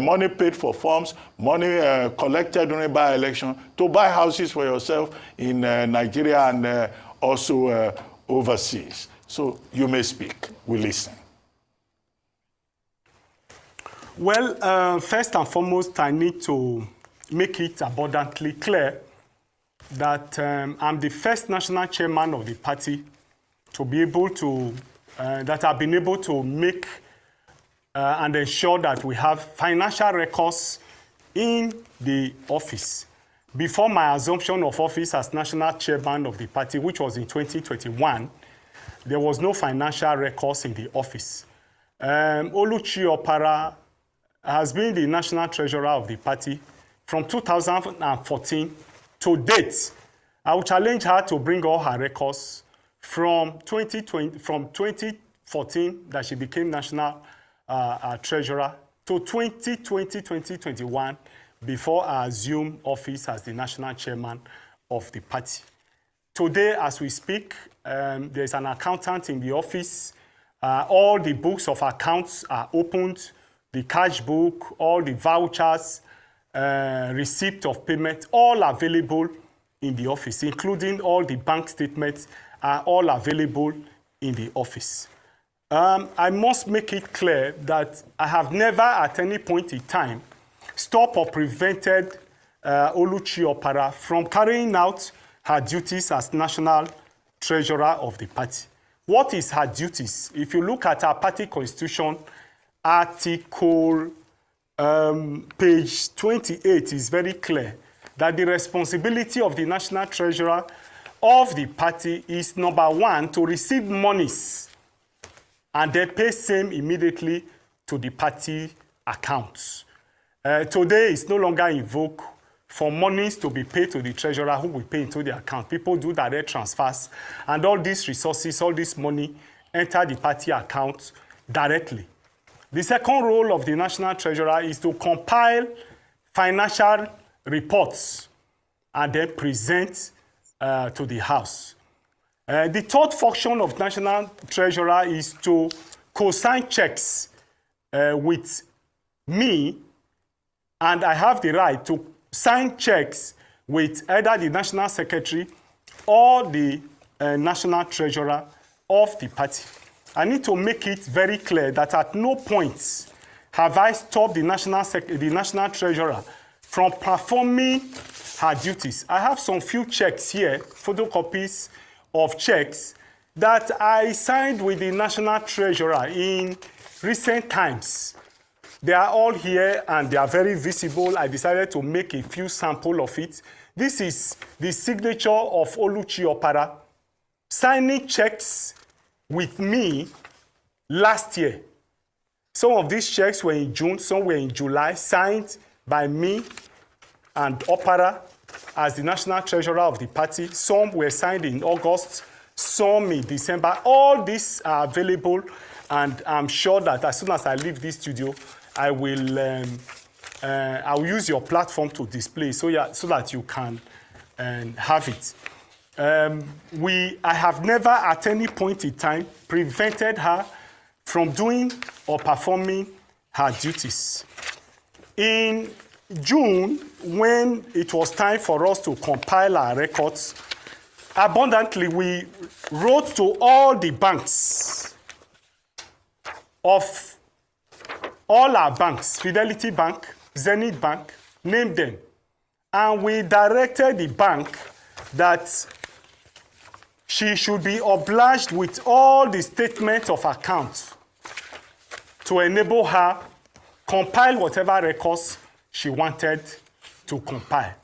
money paid for forms, money collected during by-election to buy houses for yourself in Nigeria and also overseas. So you may speak. We listen. Well, first and foremost, I need to make it abundantly clear that I'm the first national chairman of the party to be able to, that I've been able to make and ensure that we have financial records in the office. Before my assumption of office as national chairman of the party, which was in 2021, there was no financial records in the office. Oluchi Okpara has been the national treasurer of the party from 2014 to date. I will challenge her to bring all her records from 2014 that she became national treasurer to 2021 before I assumed office as the national chairman of the party. Today, as we speak, there's an accountant in the office. All the books of accounts are opened. The cash book, all the vouchers, receipt of payment, all available in the office, including all the bank statements are all available in the office. I must make it clear that I have never at any point in time stopped or prevented Oluchi Okpara from carrying out her duties as national treasurer of the party. What is her duties? If you look at our party constitution, Article page 28 is very clear that the responsibility of the National Treasurer of the party is, number one, to receive monies and then pay same immediately to the party accounts. Today, it's no longer in vogue for monies to be paid to the treasurer who will pay into the account. People do direct transfers, and all these resources, all this money enter the party account directly. The second role of the National Treasurer is to compile financial reports and then present to the House. The third function of National Treasurer is to co-sign checks with me, and I have the right to sign checks with either the National Secretary or the National Treasurer of the party. I need to make it very clear that at no point have I stopped the National Treasurer from performing her duties. I have some few checks here, photocopies of checks that I signed with the National Treasurer in recent times. They are all here and they are very visible. I decided to make a few samples of it. This is the signature of Oluchi Opara signing checks with me last year. Some of these checks were in June, some were in July, signed by me and Opara as the National Treasurer of the party. Some were signed in August, some in December. All these are available, and I'm sure that as soon as I leave this studio, I will use your platform to display so that you can have it. I have never at any point in time prevented her from doing or performing her duties. In June, when it was time for us to compile our records, abundantly we wrote to all the banks of all our banks, Fidelity Bank, Zenith Bank, named them. And we directed the bank that she should be obliged with all the statements of accounts to enable her compile whatever records she wanted to compile.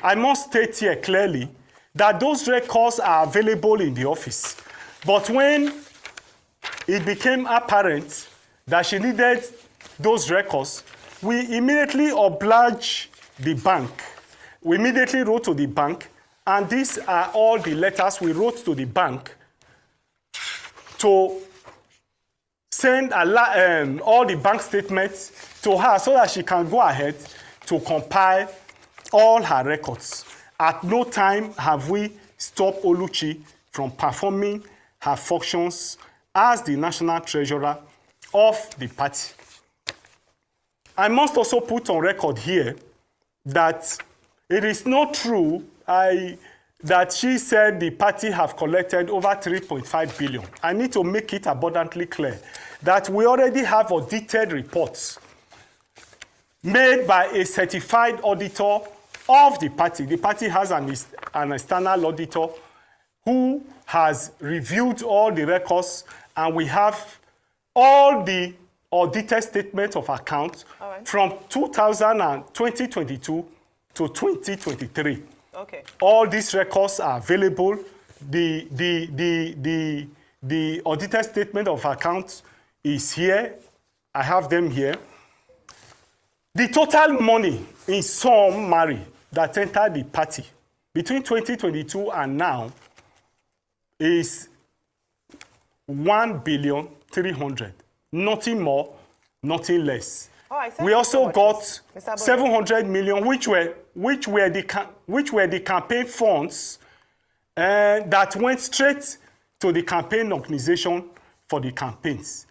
I must state here clearly that those records are available in the office. But when it became apparent that she needed those records, we immediately obliged the bank. We immediately wrote to the bank, and these are all the letters we wrote to the bank to send all the bank statements to her so that she can go ahead to compile all her records. At no time have we stopped Oluchi from performing her functions as the National Treasurer of the party. I must also put on record here that it is not true that she said the party have collected over 3.5 billion. I need to make it abundantly clear that we already have audited reports made by a certified auditor of the party. The party has an external auditor who has reviewed all the records, and we have all the audited statements of accounts from 2022 to 2023. Okay. All these records are available. The audited statement of accounts is here. I have them here. The total money in summary that entered the party between 2022 and now is 1,300,000,000. Nothing more, nothing less. We also got 700 million, which were the campaign funds that went straight to the campaign organization for the campaigns.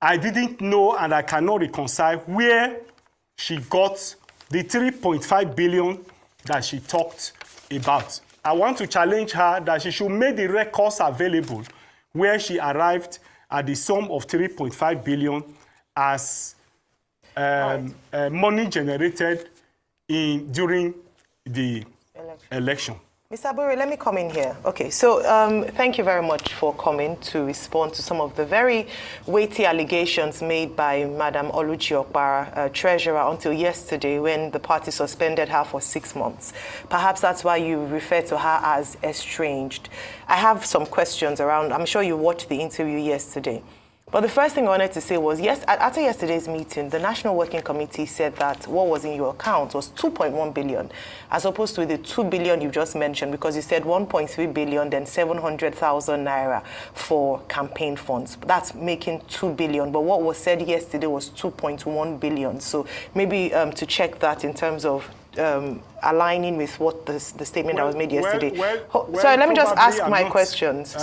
I didn't know, and I cannot reconcile where she got the 3.5 billion that she talked about. I want to challenge her that she should make the records available where she arrived at the sum of 3.5 billion as money generated during the election. Mr. Abure, let me come in here. Okay, so thank you very much for coming to respond to some of the very weighty allegations made by Madam Oluchi Okpara, Treasurer, until yesterday when the party suspended her for 6 months. Perhaps that's why you refer to her as estranged. I have some questions around, I'm sure you watched the interview yesterday. But the first thing I wanted to say was, yes, after yesterday's meeting, the National Working Committee said that what was in your account was 2.1 billion, as opposed to the 2 billion you just mentioned, because you said 1.3 billion, then 700,000 naira for campaign funds. That's making 2 billion. But what was said yesterday was 2.1 billion. So maybe to check that in terms of aligning with what the statement that was made yesterday. Sorry, let me just ask my questions.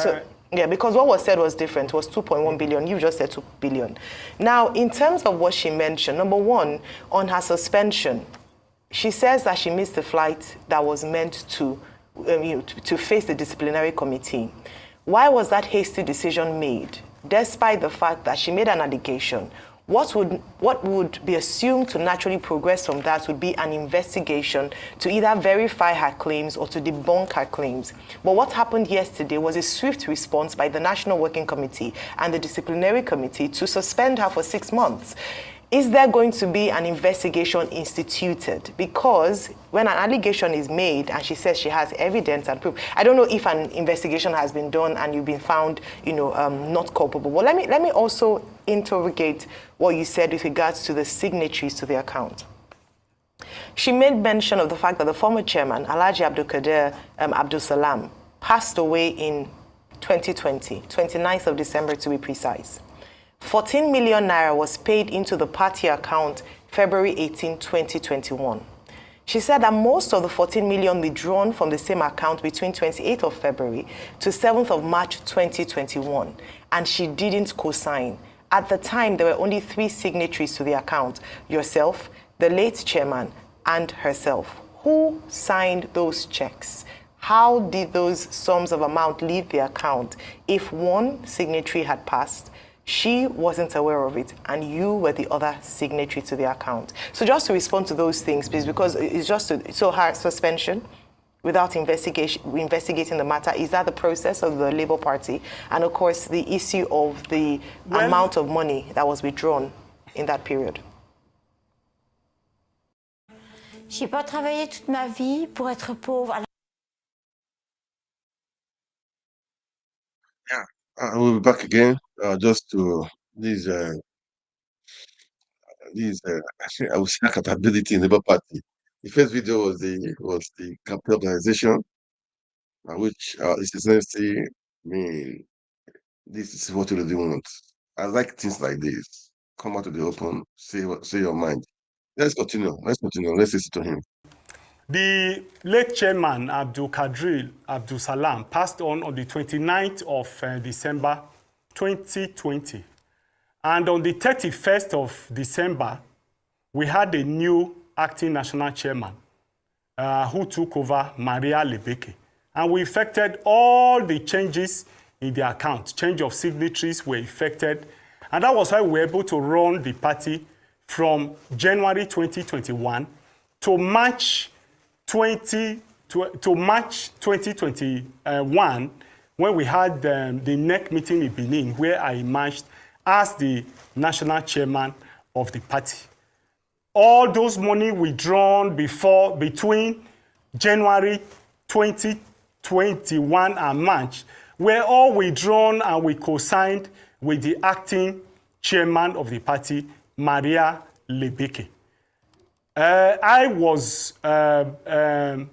Yeah, because what was said was different. It was 2.1 billion. You just said 2 billion. Now, in terms of what she mentioned, number one, on her suspension, she says that she missed the flight that was meant to face the disciplinary committee. Why was that hasty decision made, despite the fact that she made an allegation? What would be assumed to naturally progress from that would be an investigation to either verify her claims or to debunk her claims. But what happened yesterday was a swift response by the National Working Committee and the Disciplinary Committee to suspend her for 6 months. Is there going to be an investigation instituted? Because when an allegation is made and she says she has evidence and proof, I don't know if an investigation has been done and you've been found, not culpable. Well, let me also interrogate what you said with regards to the signatories to the account. She made mention of the fact that the former chairman, Alhaji Abdulkader Abdul Salam, passed away in 2020, 29th of December to be precise. 14 million naira was paid into the party account February 18, 2021. She said that most of the 14 million withdrawn from the same account between 28th of February to 7th of March 2021, and she didn't co-sign. At the time, there were only 3 signatories to the account: yourself, the late chairman, and herself. Who signed those checks? How did those sums of amount leave the account if one signatory had passed, she wasn't aware of it, and you were the other signatory to the account? So just to respond to those things, please, because it's just so her suspension without investigating the matter, is that the process of the Labour Party? And of course, the issue of the amount of money that was withdrawn in that period. J'ai pas travaillé toute ma vie pour être pauvre. Yeah, we'll be back again. Just to these, I would say, accountability in the Labour Party. The first video was the campaign organization, which is essentially, this is what you really want. I like things like this. Come out to the open, say your mind. Let's continue. Let's listen to him. The late chairman, Abdul Kadir Abdul Salam, passed on the 29th of December 2020. And on the 31st of December, we had a new acting national chairman who took over, Maria Lebeke. And we effected all the changes in the account. Change of signatories were effected. And that was why we were able to run the party from January 2021 to March 2021, when we had the NEC meeting in Benin, where I emerged as the national chairman of the party. All those money withdrawn between January 2021 and March were all withdrawn, and we co-signed with the acting chairman of the party, Maria Lebeke. I was the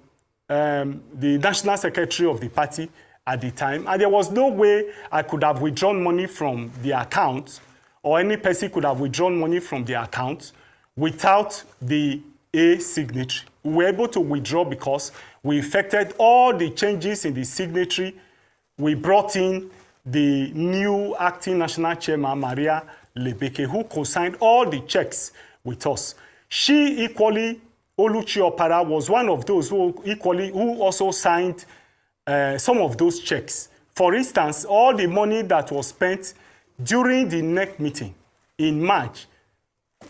national secretary of the party at the time, and there was no way I could have withdrawn money from the account, or any person could have withdrawn money from the account without the A signatory. We were able to withdraw because we effected all the changes in the signatory. We brought in the new acting national chairman, Maria Lebeke, who co-signed all the checks with us. She equally, Oluchi Okpara, was one of those who also signed some of those checks. For instance, all the money that was spent during the NEC meeting in March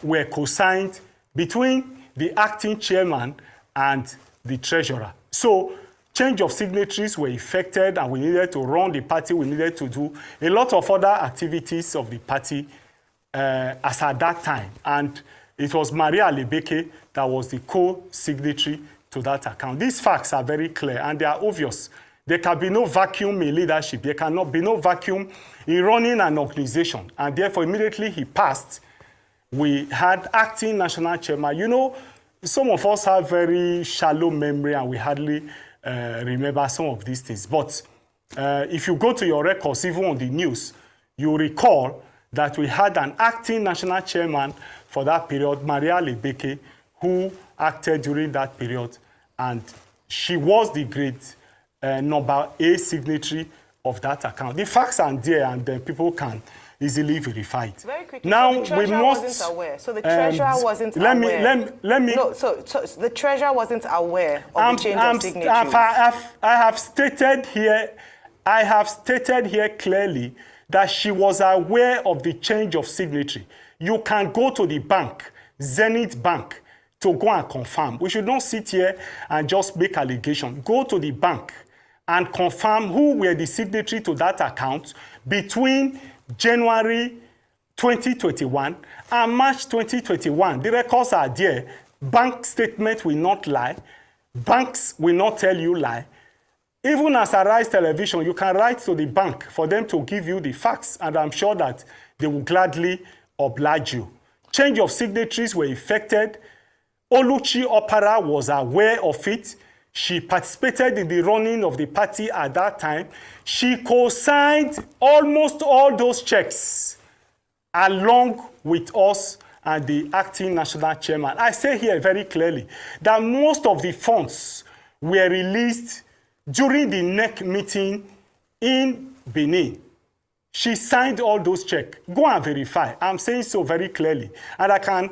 were co-signed between the acting chairman and the treasurer. So change of signatories were effected, and we needed to run the party. We needed to do a lot of other activities of the party as at that time. And it was Maria Lebeke that was the co-signatory to that account. These facts are very clear and they are obvious. There can be no vacuum in leadership. There cannot be no vacuum in running an organization. And therefore, immediately he passed, we had acting national chairman. You know, some of us have very shallow memory and we hardly remember some of these things. But if you go to your records, even on the news, you recall that we had an acting national chairman for that period, Maria Lebeke, who acted during that period. And she was the great number A signatory of that account. The facts are there and people can easily verify it. Very quickly, now, so the treasurer we must, wasn't aware. So the treasurer wasn't let aware. Me. No, so the treasurer wasn't aware of the change of signatories. I have stated here clearly that she was aware of the change of signatory. You can go to the bank, Zenith Bank, to go and confirm. We should not sit here and just make allegations. Go to the bank and confirm who were the signatory to that account between January 2021 and March 2021. The records are there. Bank statement will not lie. Banks will not tell you lie. Even as Arise Television, you can write to the bank for them to give you the facts, and I'm sure that they will gladly oblige you. Change of signatories were effected. Oluchi Opara was aware of it. She participated in the running of the party at that time. She co-signed almost all those checks along with us and the acting national chairman. I say here very clearly that most of the funds were released during the NEC meeting in Benin. She signed all those checks. Go and verify. I'm saying so very clearly. And I can,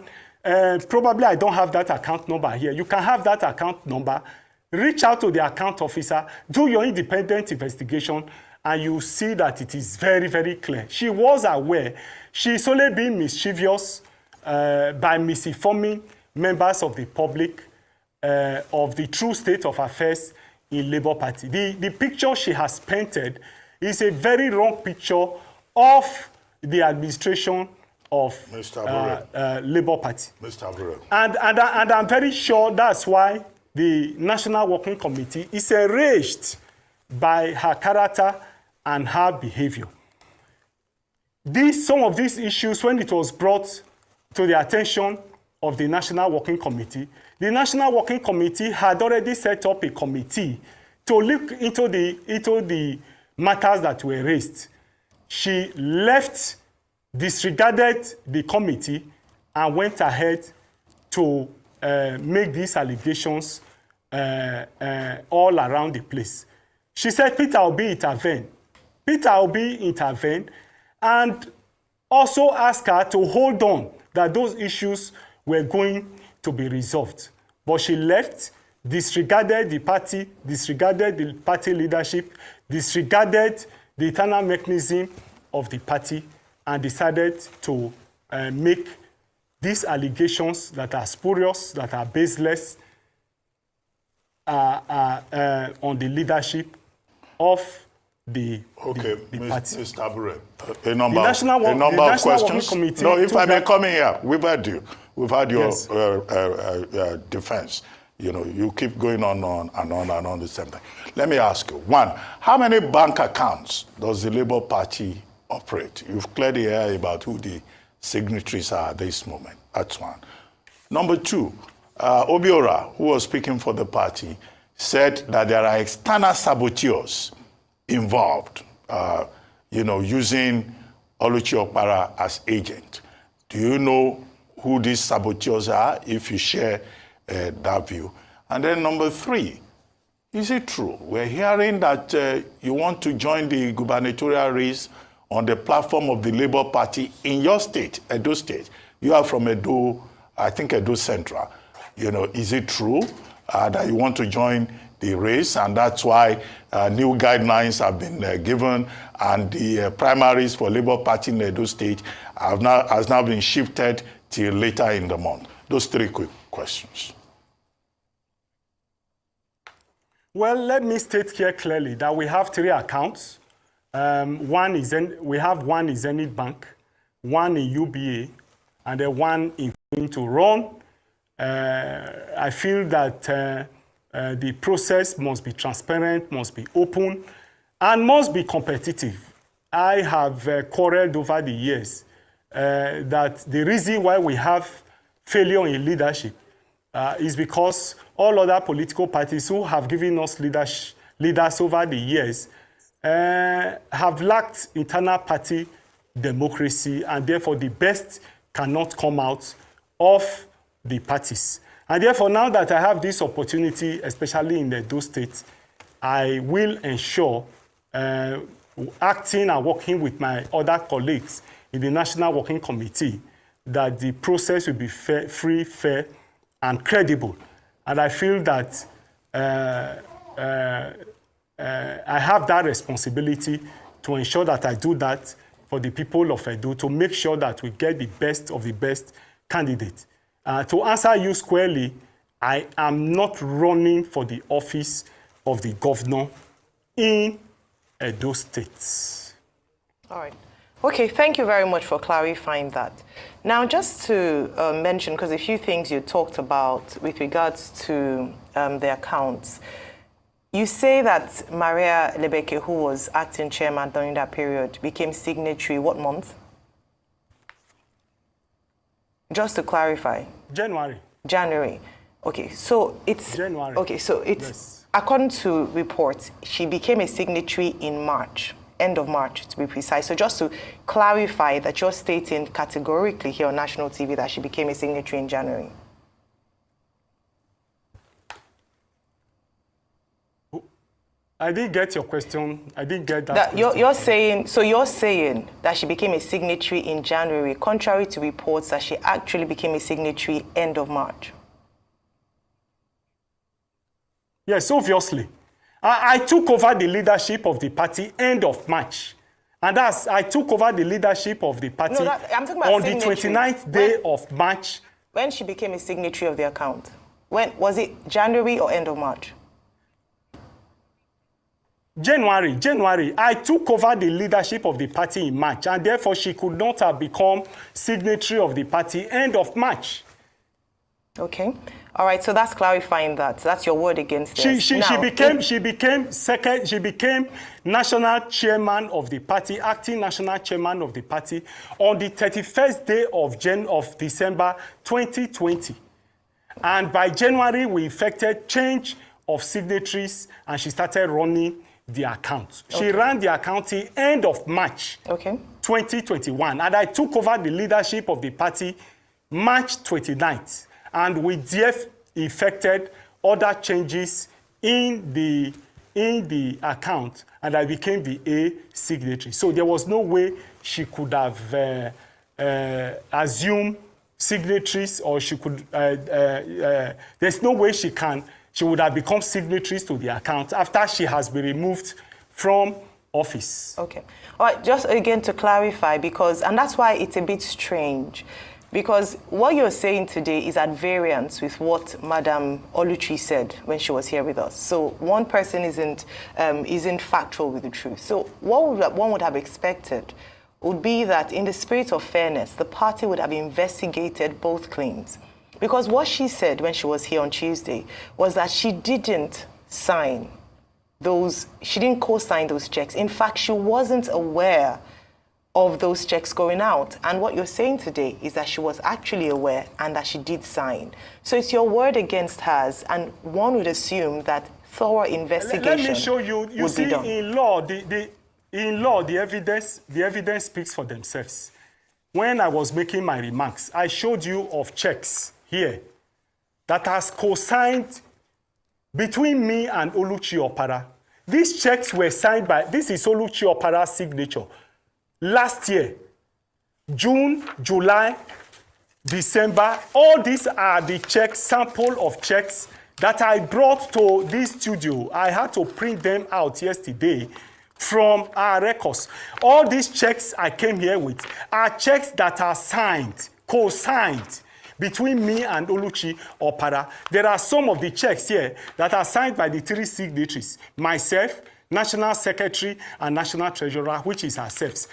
probably I don't have that account number here. You can have that account number. Reach out to the account officer, do your independent investigation, and you see that it is very, very clear. She was aware. She's only been mischievous by misinforming members of the public of the true state of affairs in Labour Party. The picture she has painted is a very wrong picture of the administration of Labour Party. Mr. Abure. And I'm very sure that's why the National Working Committee is enraged by her character and her behavior. Some of these issues, when it was brought to the attention of the National Working Committee, the National Working Committee had already set up a committee to look into the matters that were raised. She left, disregarded the committee, and went ahead to make these allegations all around the place. She said Peter Obi intervened. Peter Obi intervened and also asked her to hold on that those issues were going to be resolved. But she left, disregarded the party leadership, disregarded the internal mechanism of the party, and decided to make these allegations that are spurious, that are baseless, on the leadership of the party. Mr. Abure, a number of questions. No, if I may come in here, we've had your defense. You know, you keep going on the same thing. Let me ask you, one, how many bank accounts does the Labour Party operate? You've cleared the air about who the signatories are at this moment. That's one. Number two, Obiora, who was speaking for the party, said that there are external saboteurs involved, using Oluchi Okpara as agent. Do you know who these saboteurs are, if you share that view? And then number three, is it true? We're hearing that you want to join the gubernatorial race on the platform of the Labour Party in your state, Edo State. You are from Edo, I think Edo Central. Is it true that you want to join the race, and that's why new guidelines have been given, and the primaries for Labour Party in Edo State has now been shifted till later in the month? Those three quick questions. Well, let me state here clearly that we have 3 accounts. We have one in Zenith Bank, one in UBA, and then one in to run. I feel that the process must be transparent, must be open, and must be competitive. I have quarreled over the years that the reason why we have failure in leadership is because all other political parties who have given us leaders over the years have lacked internal party democracy, and therefore the best cannot come out of the parties. And therefore, now that I have this opportunity, especially in the Edo State, I will ensure, acting and working with my other colleagues in the National Working Committee, that the process will be free, fair, and credible. And I feel that I have that responsibility to ensure that I do that for the people of Edo, to make sure that we get the best of the best candidates. To answer you squarely, I am not running for the office of the governor in Edo State. All right. Okay, thank you very much for clarifying that. Now, just to mention, because a few things you talked about with regards to the accounts, you say that Maria Lebeke, who was acting chairman during that period, became signatory what month? Just to clarify. January. January. Okay, so it's January. Okay, so it's yes. According to reports, she became a signatory in March, end of March to be precise. So just to clarify that you're stating categorically here on national TV that she became a signatory in January. I didn't get your question. I didn't get that. You're saying that she became a signatory in January, contrary to reports that she actually became a signatory end of March. Yes, obviously. I took over the leadership of the party end of March. And I took over the leadership of the party I'm talking about on the 29th day of March. When she became a signatory of the account? When was it, January or end of March? January. I took over the leadership of the party in March, and therefore she could not have become signatory of the party end of March. Okay. All right, so that's clarifying that. That's your word against this. She became national chairman of the party, acting national chairman of the party on the 31st day of December 2020. And by January, we effected change of signatories, and she started running the account. Okay. She ran the account till end of March 2021. And I took over the leadership of the party March 29th. And we effected other changes in the account, and I became the A signatory. So there was no way she could have assumed signatories, or she could. There's no way she would have become signatories to the account after she has been removed from office. Okay. All right. Just again to clarify, and that's why it's a bit strange. Because what you're saying today is at variance with what Madam Oluchi said when she was here with us. So one person isn't factual with the truth. So what one would have expected would be that in the spirit of fairness, the party would have investigated both claims. Because what she said when she was here on Tuesday was that she didn't co-sign those checks. In fact, she wasn't aware of those checks going out. And what you're saying today is that she was actually aware and that she did sign. So it's your word against hers, and one would assume that thorough investigation. Let me show you. You see, in law, the evidence speaks for themselves. When I was making my remarks, I showed you of checks here that has co-signed between me and Oluchi Opara. These checks were signed by, this is Oluchi Opara's signature. Last year, June, July, December, all these are the checks, sample of checks that I brought to this studio. I had to print them out yesterday from our records. All these checks I came here with are checks that are signed, co-signed between me and Oluchi Opara. There are some of the checks here that are signed by the 3 signatories, myself, National Secretary, and National Treasurer, which is ourselves.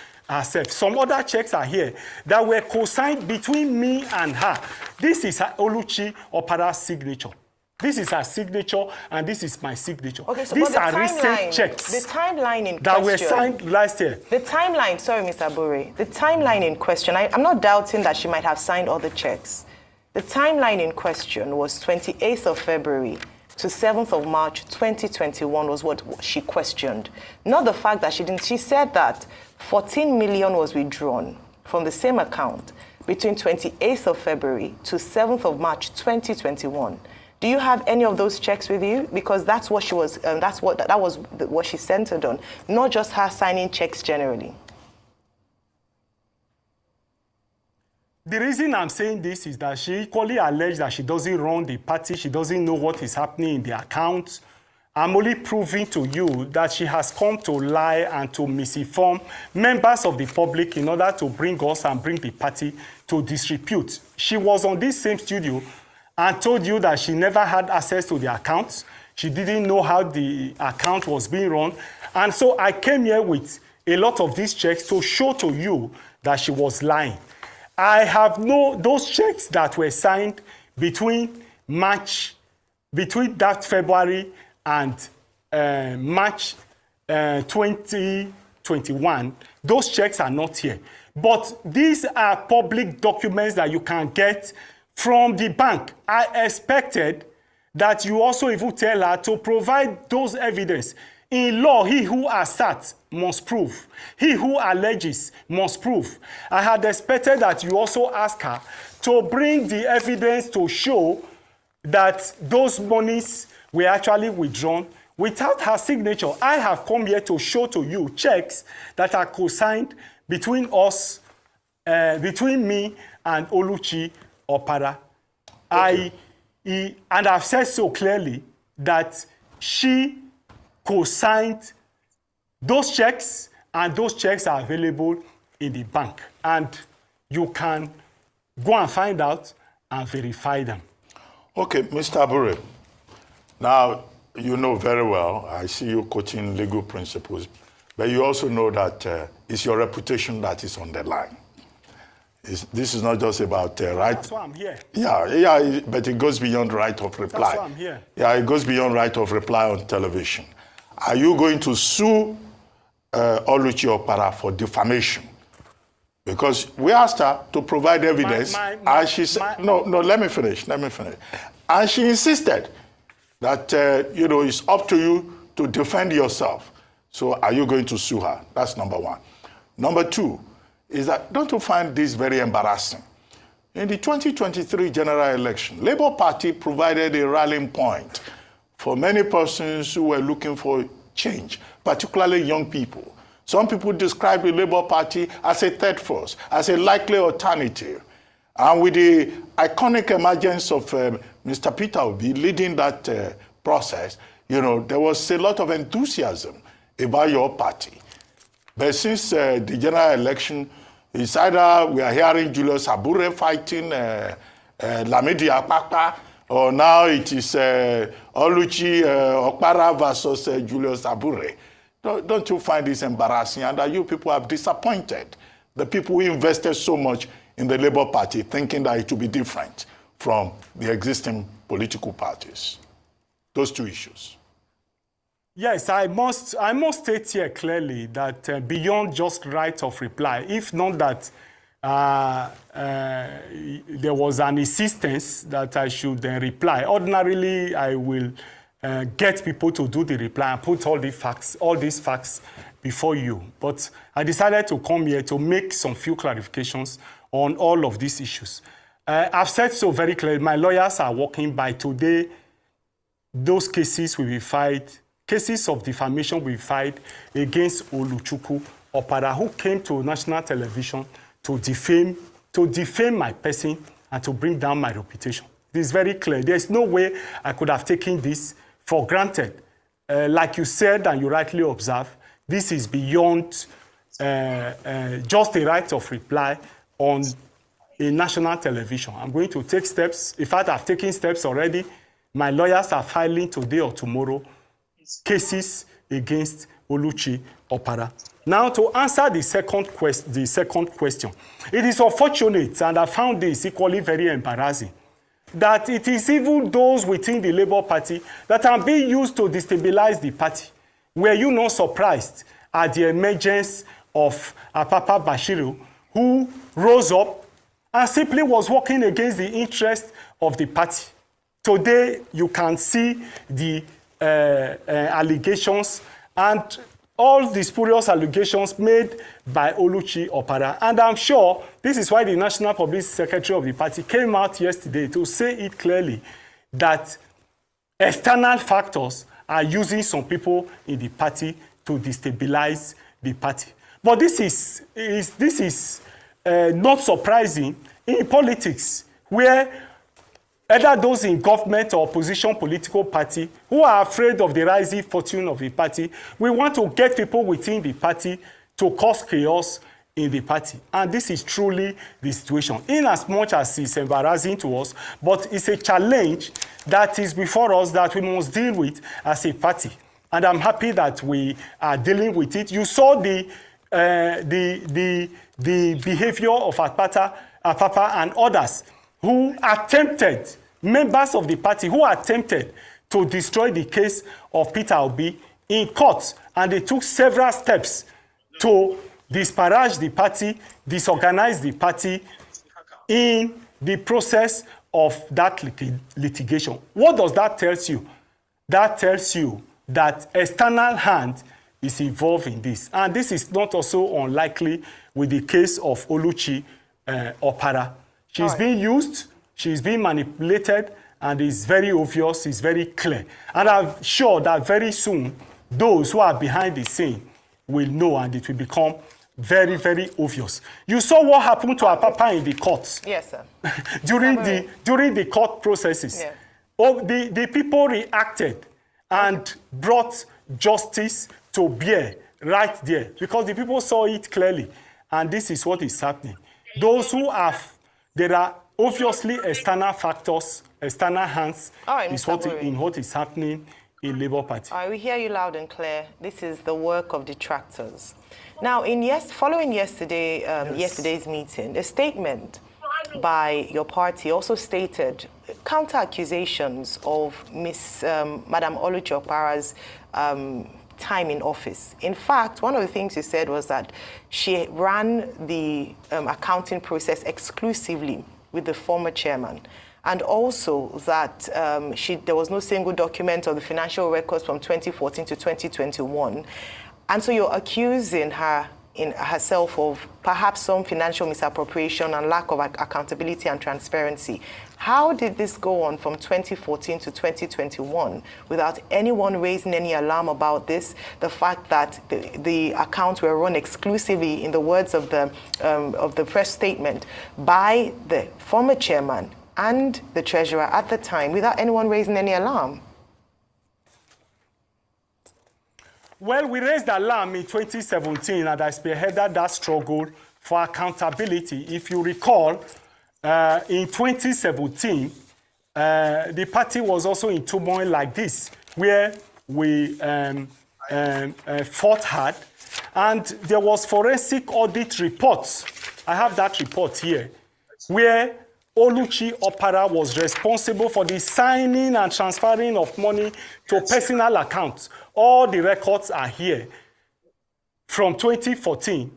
Some other checks are here that were co-signed between me and her. This is Oluchi Opara's signature. This is her signature, and this is my signature. Okay, so these the are recent checks the timeline in that question, were signed last year. The timeline, sorry, Mr. Bure, the timeline in question, I'm not doubting that she might have signed all the checks. The timeline in question was 28th of February to 7th of March 2021 was what she questioned. Not the fact that she said that 14 million was withdrawn from the same account between 28th of February to 7th of March 2021. Do you have any of those checks with you? Because that's what she was. That was what she centered on, not just her signing checks generally. The reason I'm saying this is that she equally alleged that she doesn't run the party. She doesn't know what is happening in the accounts. I'm only proving to you that she has come to lie and to misinform members of the public in order to bring us and bring the party to disrepute. She was on this same studio and told you that she never had access to the accounts. She didn't know how the account was being run. And so I came here with a lot of these checks to show to you that she was lying. I have those checks that were signed between that February and March 2021. Those checks are not here. But these are public documents that you can get from the bank. I expected that you also even tell her to provide those evidence. In law, he who asserts must prove. He who alleges must prove. I had expected that you also ask her to bring the evidence to show that those monies were actually withdrawn without her signature. I have come here to show to you checks that are co-signed between us, between me and Oluchi Opara. Okay. And I've said so clearly that she co-signed those checks, and those checks are available in the bank. And you can go and find out and verify them. Okay, Mr. Abure. Now, you know very well, I see you quoting legal principles, but you also know that it's your reputation that is on the line. This is not just about right. That's why I'm here. Yeah, but it goes beyond right of reply. That's why I'm here. Yeah, it goes beyond right of reply on television. Are you going to sue Oluchi Opara for defamation? Because we asked her to provide evidence, and she said, no, let me finish. And she insisted that, it's up to you to defend yourself. So are you going to sue her? That's number one. Number two is that, don't you find this very embarrassing? In the 2023 general election, Labour Party provided a rallying point for many persons who were looking for change, particularly young people. Some people describe the Labour Party as a third force, as a likely alternative. And with the iconic emergence of Mr. Peter Obi leading that process, there was a lot of enthusiasm about your party. But since the general election, it's either we are hearing Julius Abure fighting Lamidi Akpakpa, or now it is Oluchi Opara versus Julius Abure. Don't you find this embarrassing? And that you people have disappointed the people who invested so much in the Labour Party, thinking that it will be different from the existing political parties? Those two issues. Yes, I must state here clearly that beyond just right of reply, if not that there was an insistence that I should reply. Ordinarily, I will get people to do the reply and put all these facts before you. But I decided to come here to make some few clarifications on all of these issues. I've said so very clearly. My lawyers are working by today. Those cases will be filed. Cases of defamation will be filed against Oluchukwu Opara, who came to national television to defame my person and to bring down my reputation. It is very clear. There's no way I could have taken this for granted. Like you said and you rightly observed, this is beyond just a right of reply on a national television. I'm going to take steps. In fact, I've taken steps already. My lawyers are filing today or tomorrow cases against Oluchi Opara. Now, to answer the second question, it is unfortunate, and I found this equally very embarrassing, that it is even those within the Labour Party that are being used to destabilize the party. Were you not surprised at the emergence of Apapa Bashiru, who rose up and simply was working against the interest of the party? Today, you can see the allegations and all the spurious allegations made by Oluchi Opara. And I'm sure this is why the National Public Secretary of the party came out yesterday to say it clearly that external factors are using some people in the party to destabilize the party. But this is not surprising in politics, where either those in government or opposition political party who are afraid of the rising fortune of the party, we want to get people within the party to cause chaos in the party. And this is truly the situation, in as much as it's embarrassing to us, but it's a challenge that is before us that we must deal with as a party. And I'm happy that we are dealing with it. You saw the behavior of Apapa and others who attempted, members of the party who attempted to destroy the case of Peter Obi in court, and they took several steps to disparage the party, disorganize the party in the process of that litigation. What does that tell you? That tells you that external hand is involved in this. And this is not also unlikely with the case of Oluchi Opara. She's being used, she's being manipulated, and it's very obvious, it's very clear. And I'm sure that very soon, those who are behind the scene will know, and it will become very, very obvious. You saw what happened to Apapa in the courts. Yes, sir. during the court processes. Yeah. The people reacted and brought justice to bear right there, because the people saw it clearly. And this is what is happening. Those who have, there are obviously external factors, external hands, is what is happening in Labour Party. All right, we hear you loud and clear. This is the work of detractors. Now, following yesterday's meeting, a statement by your party also stated counter-accusations of Madam Oluchi Opara's time in office. In fact, one of the things you said was that she ran the accounting process exclusively with the former chairman, and also that there was no single document of the financial records from 2014 to 2021. And so you're accusing herself of perhaps some financial misappropriation and lack of accountability and transparency. How did this go on from 2014 to 2021 without anyone raising any alarm about this? The fact that the accounts were run exclusively, in the words of the press statement, by the former chairman and the treasurer at the time, without anyone raising any alarm? Well, we raised alarm in 2017, and I spearheaded that struggle for accountability. If you recall, in 2017, the party was also in turmoil like this, where we fought hard, and there was forensic audit reports. I have that report here, where Oluchi Opara was responsible for the signing and transferring of money to personal accounts. All the records are here from 2014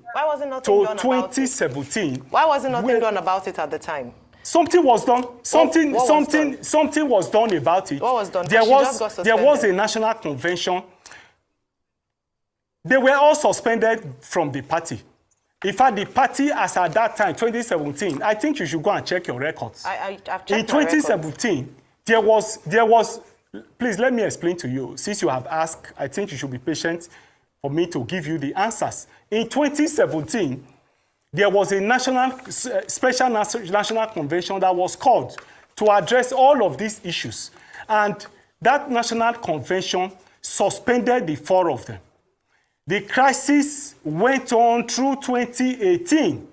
to 2017. Why wasn't nothing done about it at the time? Something was done. Something was done about it. What was done? There was a national convention. They were all suspended from the party. In fact, the party, as at that time, 2017, I think you should go and check your records. I've checked in 2017, there was, please let me explain to you. Since you have asked, I think you should be patient for me to give you the answers. In 2017, there was a special national convention that was called to address all of these issues. And that national convention suspended the four of them. The crisis went on through 2018,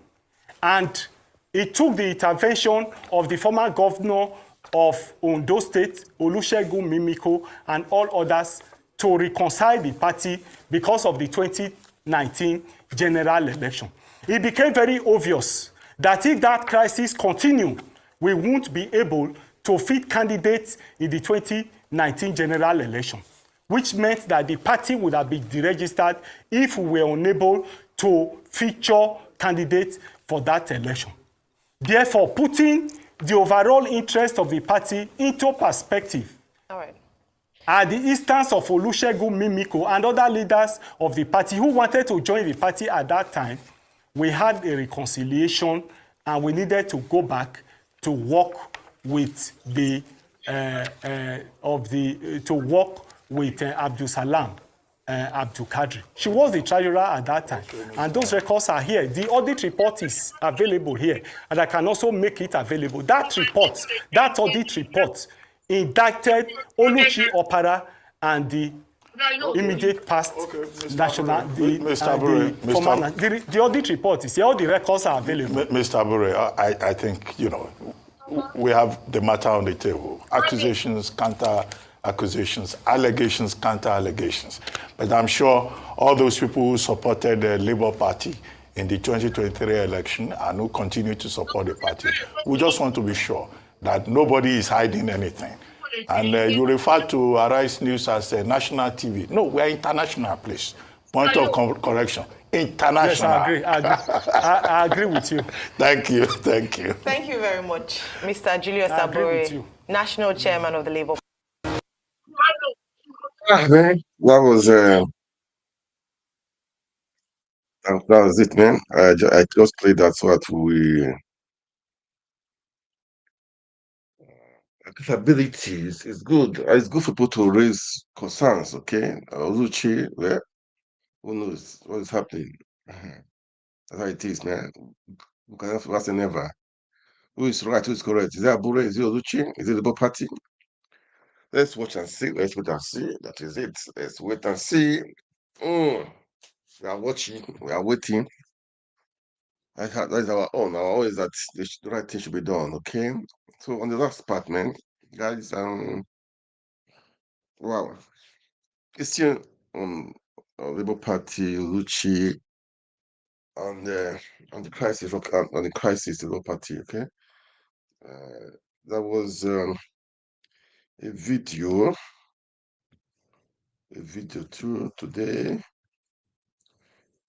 and It took the intervention of the former governor of Ondo State, Olusegun Mimiko, and all others to reconcile the party because of the 2019 general election. It became very obvious that if that crisis continued, we won't be able to fit candidates in the 2019 general election, which meant that the party would have been deregistered if we were unable to feature candidates for that election. Therefore, putting the overall interest of the party into perspective, all right, at the instance of Olusegun Mimiko and other leaders of the party who wanted to join the party at that time, we had a reconciliation and we needed to go back to work with the Abdul Salam Abdul Kadri. She was the treasurer at that time, and those records are here. The audit report is available here, and I can also make it available. That report, that audit report, indicted Oluchi Opara and the immediate past national, the audit report is here. All the records are available. Mr. Abure, I think, you know, we have the matter on the table. Accusations, counter accusations, allegations, counter allegations. But I'm sure all those people who supported the Labour Party in the 2023 election and who continue to support the party, we just want to be sure that nobody is hiding anything. And you refer to Arise News as a national TV. No, we are international, please. Point of correction. International. Yes, I agree. I agree with you. Thank you. Thank you. Thank you very much, Mr. Julius Abure, National Chairman of the Labour Party. Man, that was it, man. I just played that so that we accountability is good. It's good for people to raise concerns, okay? Oluchi, well, who knows what is happening? That's how it is, man. We can never say never. Who is right, who is correct? Is it Abure? Is it Oluchi? Is it the Labour Party? Let's watch and see. Let's wait and see. That is it. Let's wait and see. We are watching. We are waiting. That is our own. Our own is that the right thing should be done. Okay. So on the last part, man, guys, wow, question on Labour Party, Lucci, on the crisis, on the crisis, the Labour Party. Okay. There was a video too today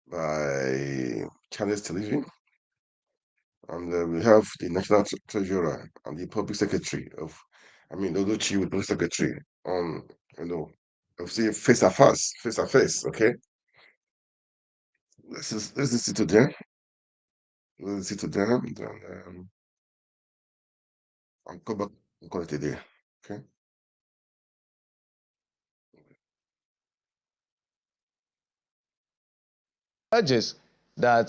by Channels Television, and we have the National Treasurer and the Public Secretary of, Oluchi with Public Secretary on, of saying face to face, okay? Let's listen to them. Let's listen to them, and I'll come back and call it a day, okay? Urges that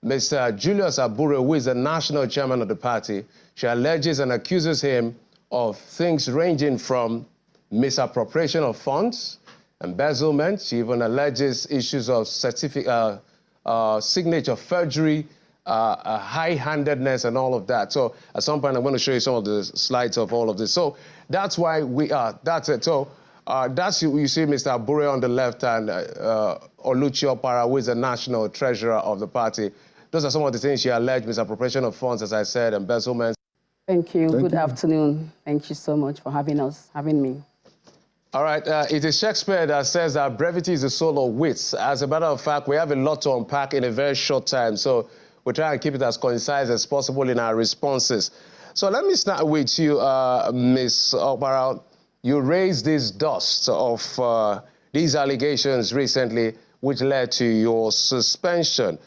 Mr. Julius Abure, who is the national chairman of the party, she alleges and accuses him of things ranging from misappropriation of funds, embezzlement. She even alleges issues of signature forgery, high-handedness, and all of that. So at some point, I'm going to show you some of the slides of all of this. So that's why we are. That's it. So that's you see Mr. Abure on the left and Oluchi Opara, who is the national treasurer of the party. Those are some of the things she alleged: misappropriation of funds, as I said, embezzlement. Thank you. Good afternoon. Thank you so much for having me. All right. It is Shakespeare that says that brevity is the soul of wits. As a matter of fact, we have a lot to unpack in a very short time, so we'll try and keep it as concise as possible in our responses. So let me start with you, Ms. Opara. You raised this dust of these allegations recently, which led to your suspension.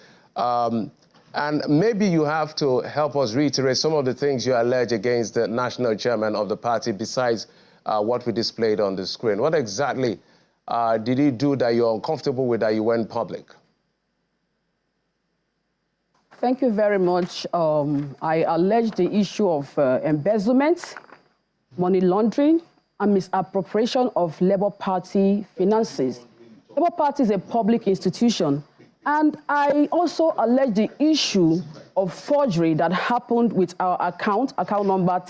And maybe you have to help us reiterate some of the things you allege against the national chairman of the party, besides what we displayed on the screen. What exactly did he do that you're uncomfortable with, that you went public? Thank you very much. I allege the issue of embezzlement, money laundering, and misappropriation of Labour Party finances. Labour Party is a public institution, and I also allege the issue of forgery that happened with our account number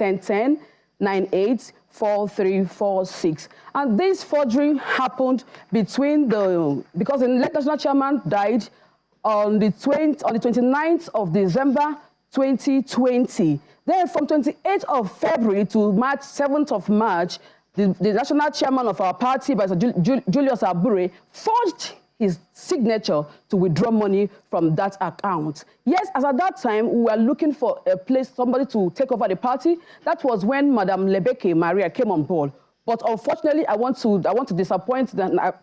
1010-984346. And this forgery happened between because the national chairman died on the 29th of December 2020. Then from 28th of February to 7th of March, the national chairman of our party, Julius Abure, forged his signature to withdraw money from that account. Yes, as at that time, we were looking for a place, somebody to take over the party. That was when Madam Lebeke Maria came on board. But unfortunately, I want to disappoint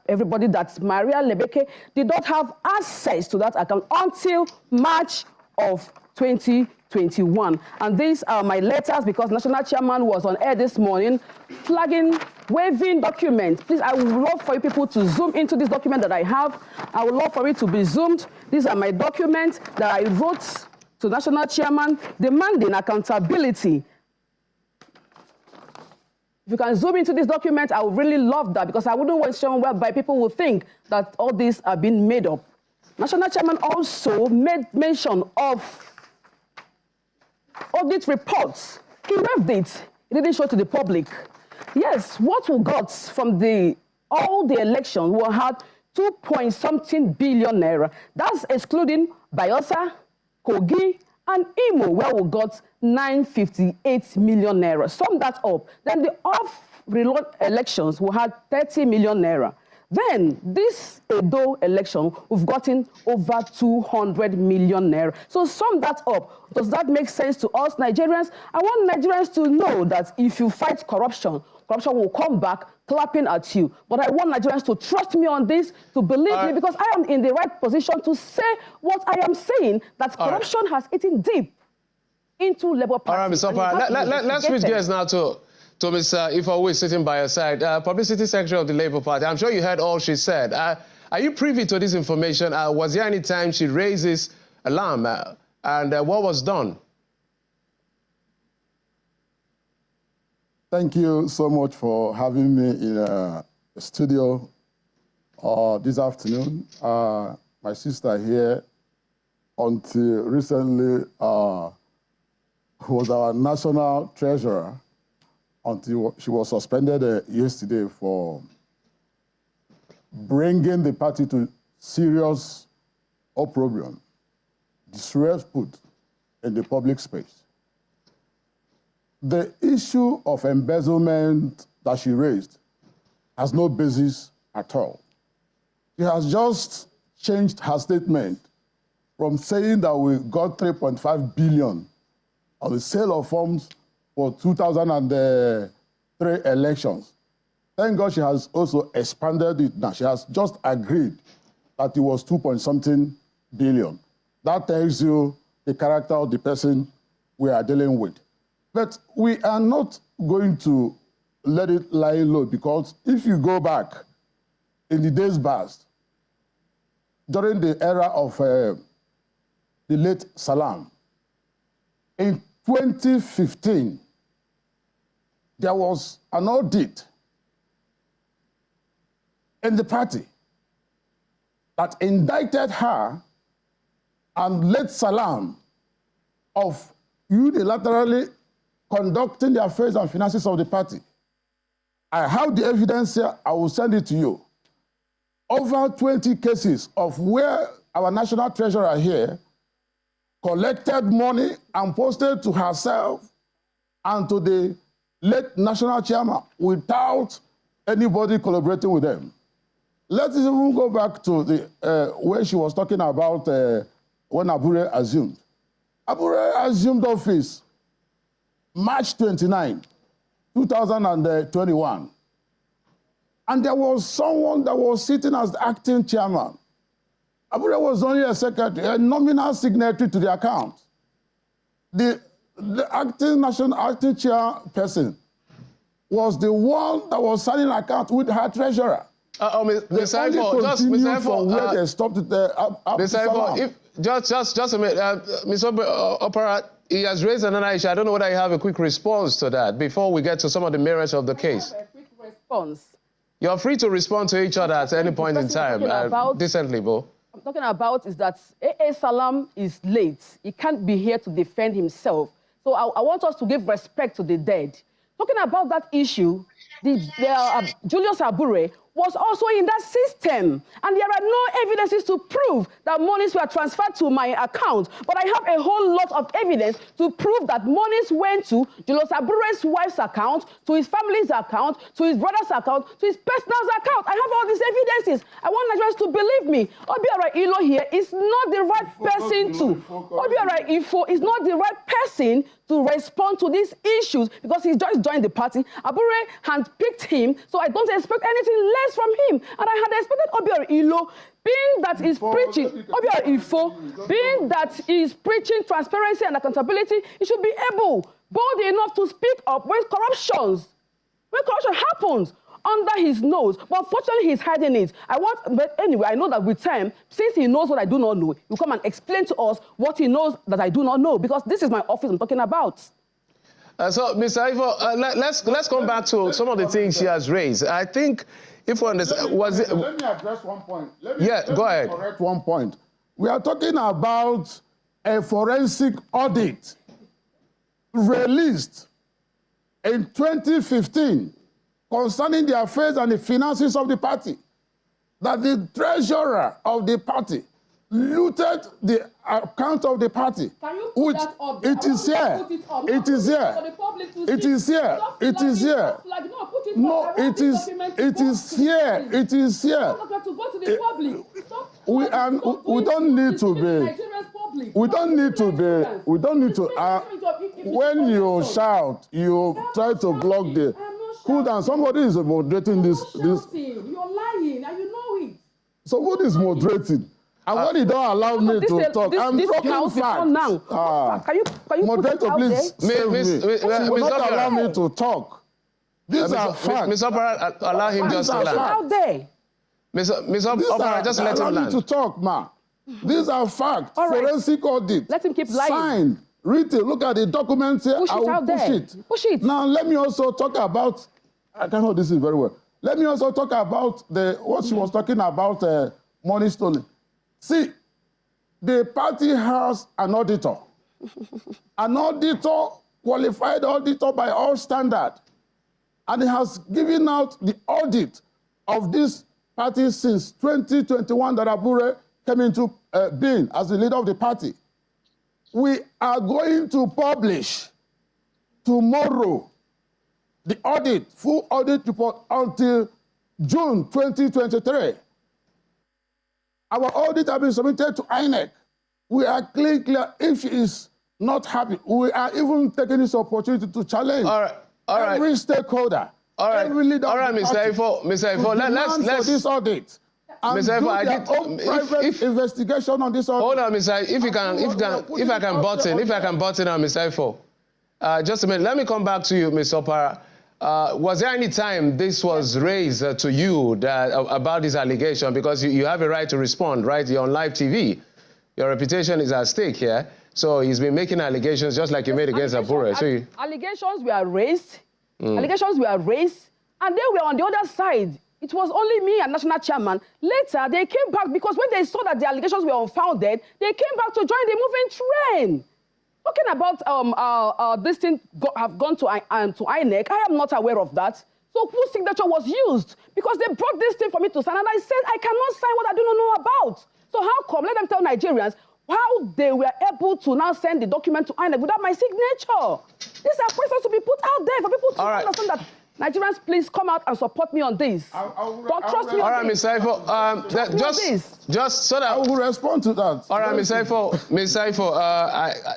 everybody that Maria Lebeke did not have access to that account until March of 2021. And these are my letters, because national chairman was on air this morning flagging, waving documents. Please, I would love for you people to zoom into this document that I have. I would love for it to be zoomed. These are my documents that I wrote to national chairman demanding accountability. If you can zoom into this document, I would really love that, because I wouldn't want somewhere whereby people will think that all these are being made up. National chairman also made mention of audit reports. He waived it. He didn't show to the public. Yes, what we got from all the elections, we had 2.something billion naira. That's excluding Bayelsa, Kogi, and Imo, where we got 958 million naira. Sum that up. Then the off-reload elections, we had 30 million naira. Then, this Edo election, we've gotten over 200 million naira. So sum that up. Does that make sense to us Nigerians? I want Nigerians to know that if you fight corruption, corruption will come back clapping at you. But I want Nigerians to trust me on this, to believe me, because I am in the right position to say what I am saying, that corruption has eaten deep into Labour Party. All right, Mr. Opara, let's switch gears now to Mr. Ifa, who is sitting by your side, Publicity Secretary of the Labour Party. I'm sure you heard all she said. Are you privy to this information? Was there any time she raised this alarm? And what was done? Thank you so much for having me in the studio this afternoon. My sister here, until recently, was our national treasurer, until she was suspended yesterday for bringing the party to serious opprobrium, disrepute in the public space. The issue of embezzlement that she raised has no basis at all. She has just changed her statement from saying that we got 3.5 billion on the sale of forms for 2003 elections. Thank God she has also expanded it now. She has just agreed that it was 2.something billion. That tells you the character of the person we are dealing with. But we are not going to let it lie low, because if you go back in the days past, during the era of the late Salam, in 2015, there was an audit in the party that indicted her and late Salam of unilaterally conducting the affairs and finances of the party. I have the evidence here. I will send it to you. Over 20 cases of where our national treasurer here collected money and posted to herself and to the late national chairman without anybody collaborating with them. Let's even go back to the where she was talking about when Abure assumed. Abure assumed office March 29, 2021. And there was someone that was sitting as the acting chairman. Abure was only a secretary, a nominal signatory to the account. The acting chairperson was the one that was signing account with her treasurer. Mr. Ifo, from where they stopped it there. Mr. Ifo, just a minute. Mr. Opara, he has raised another issue. I don't know whether you have a quick response to that before we get to some of the merits of the case. I have a quick response. You're free to respond to each other at any point in time, decently, Bo. I'm talking about is that A.A. Salam is late. He can't be here to defend himself. So I want us to give respect to the dead. Talking about that issue, Julius Abure was also in that system. And there are no evidences to prove that monies were transferred to my account. But I have a whole lot of evidence to prove that monies went to Julius Abure's wife's account, to his family's account, to his brother's account, to his personal account. I have all these evidences. I want Nigerians to believe me. Obiora Ilo here is not the right person to. Obiora Ifo is not the right person to respond to these issues because he's just joined the party. Abure handpicked him, so I don't expect anything less from him. And I had expected Obiora Ilo, being that he's preaching, Obiora Ifo, being that he's preaching transparency and accountability, he should be able, bold enough to speak up when corruption happens under his nose. But unfortunately, he's hiding it. But anyway, I know that with time, since he knows what I do not know, he'll come and explain to us what he knows that I do not know, because this is my office I'm talking about. So, Mr. Ivo, let's come back to some of the things she has raised. I think, if we understand, let me address one point. Go ahead. Correct one point. We are talking about a forensic audit released in 2015 concerning the affairs and the finances of the party, that the treasurer of the party looted the account of the party. Can you put that up? It is here. It is here. It is here. It is here. No, it is here. It is here. We don't need to be. We don't need to be. We don't need to. When you shout, you try to block the. Cool down. Somebody is moderating this. You're lying, and you know it. Somebody is moderating. And when you don't allow me to talk, I'm talking facts. Can you moderator, please save me. Will not allow me to talk. These are facts. Mr. Opera, allow him just to land. Out there. Mr. Opera, just let him land. Allow me to talk, ma. These are facts. All right. Forensic audit. Let him keep lying. Signed. Written. Look at the documents here. Push it out there. Push it. Now, let me also talk about, I can hold this in very well. Let me also talk about what she was talking about, money stolen. See, the party has an auditor. An auditor, qualified auditor by all standards. And he has given out the audit of this party since 2021 that Abure came into being as the leader of the party. We are going to publish tomorrow the audit, full audit report until June 2023. Our audit has been submitted to INEC. We are clear. If she is not happy, we are even taking this opportunity to challenge every stakeholder. Every leader Mr. Ifo, let's this audit. And Mr. Ifo, do their own private investigation on this audit. Hold on, Mr. If I can button on Mr. Ifo. Just a minute. Let me come back to you, Mr. Opara. Was there any time this was raised to you about this allegation? Because you have a right to respond, right? You're on live TV. Your reputation is at stake here. So he's been making allegations just like you made against Abure. Allegations were raised. Allegations were raised. And they were on the other side. It was only me and national chairman. Later, they came back because when they saw that the allegations were unfounded, they came back to join the moving train. Talking about this thing have gone to INEC, I am not aware of that. So whose signature was used? Because they brought this thing for me to sign, and I said I cannot sign what I do not know about. So how come? Let them tell Nigerians how they were able to now send the document to INEC without my signature. These are questions to be put out there for people to understand that. Nigerians, please come out and support me on this. Don't trust me. All right, Mr. Ifo, just so that I will respond to that. All right, Mr. Ifo,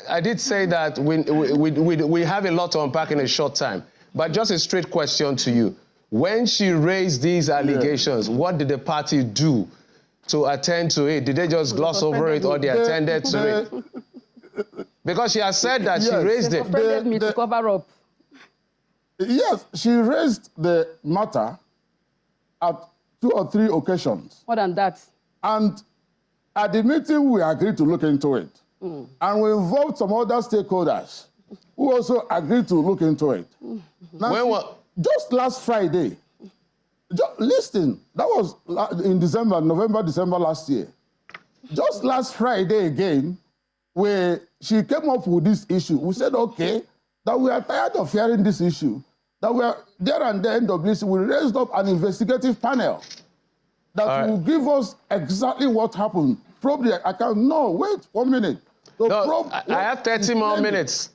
I did say that we have a lot to unpack in a short time, but just a straight question to you. When she raised these allegations, what did the party do to attend to it? Did they just gloss over it, or they attended to it? Because she has said that she raised it. They suspended me to cover up. Yes, she raised the matter at 2 or 3 occasions. More than that. And at the meeting, we agreed to look into it. And we involved some other stakeholders who also agreed to look into it. Now, just last Friday, listen, that was in November, December last year. just last Friday again, she came up with this issue. We said, okay, that we are tired of hearing this issue. That we are there and there, NWC, we raised up an investigative panel that will give us exactly what happened. Probably, I can't, no, wait 1 minute. No, I have 30 more minutes.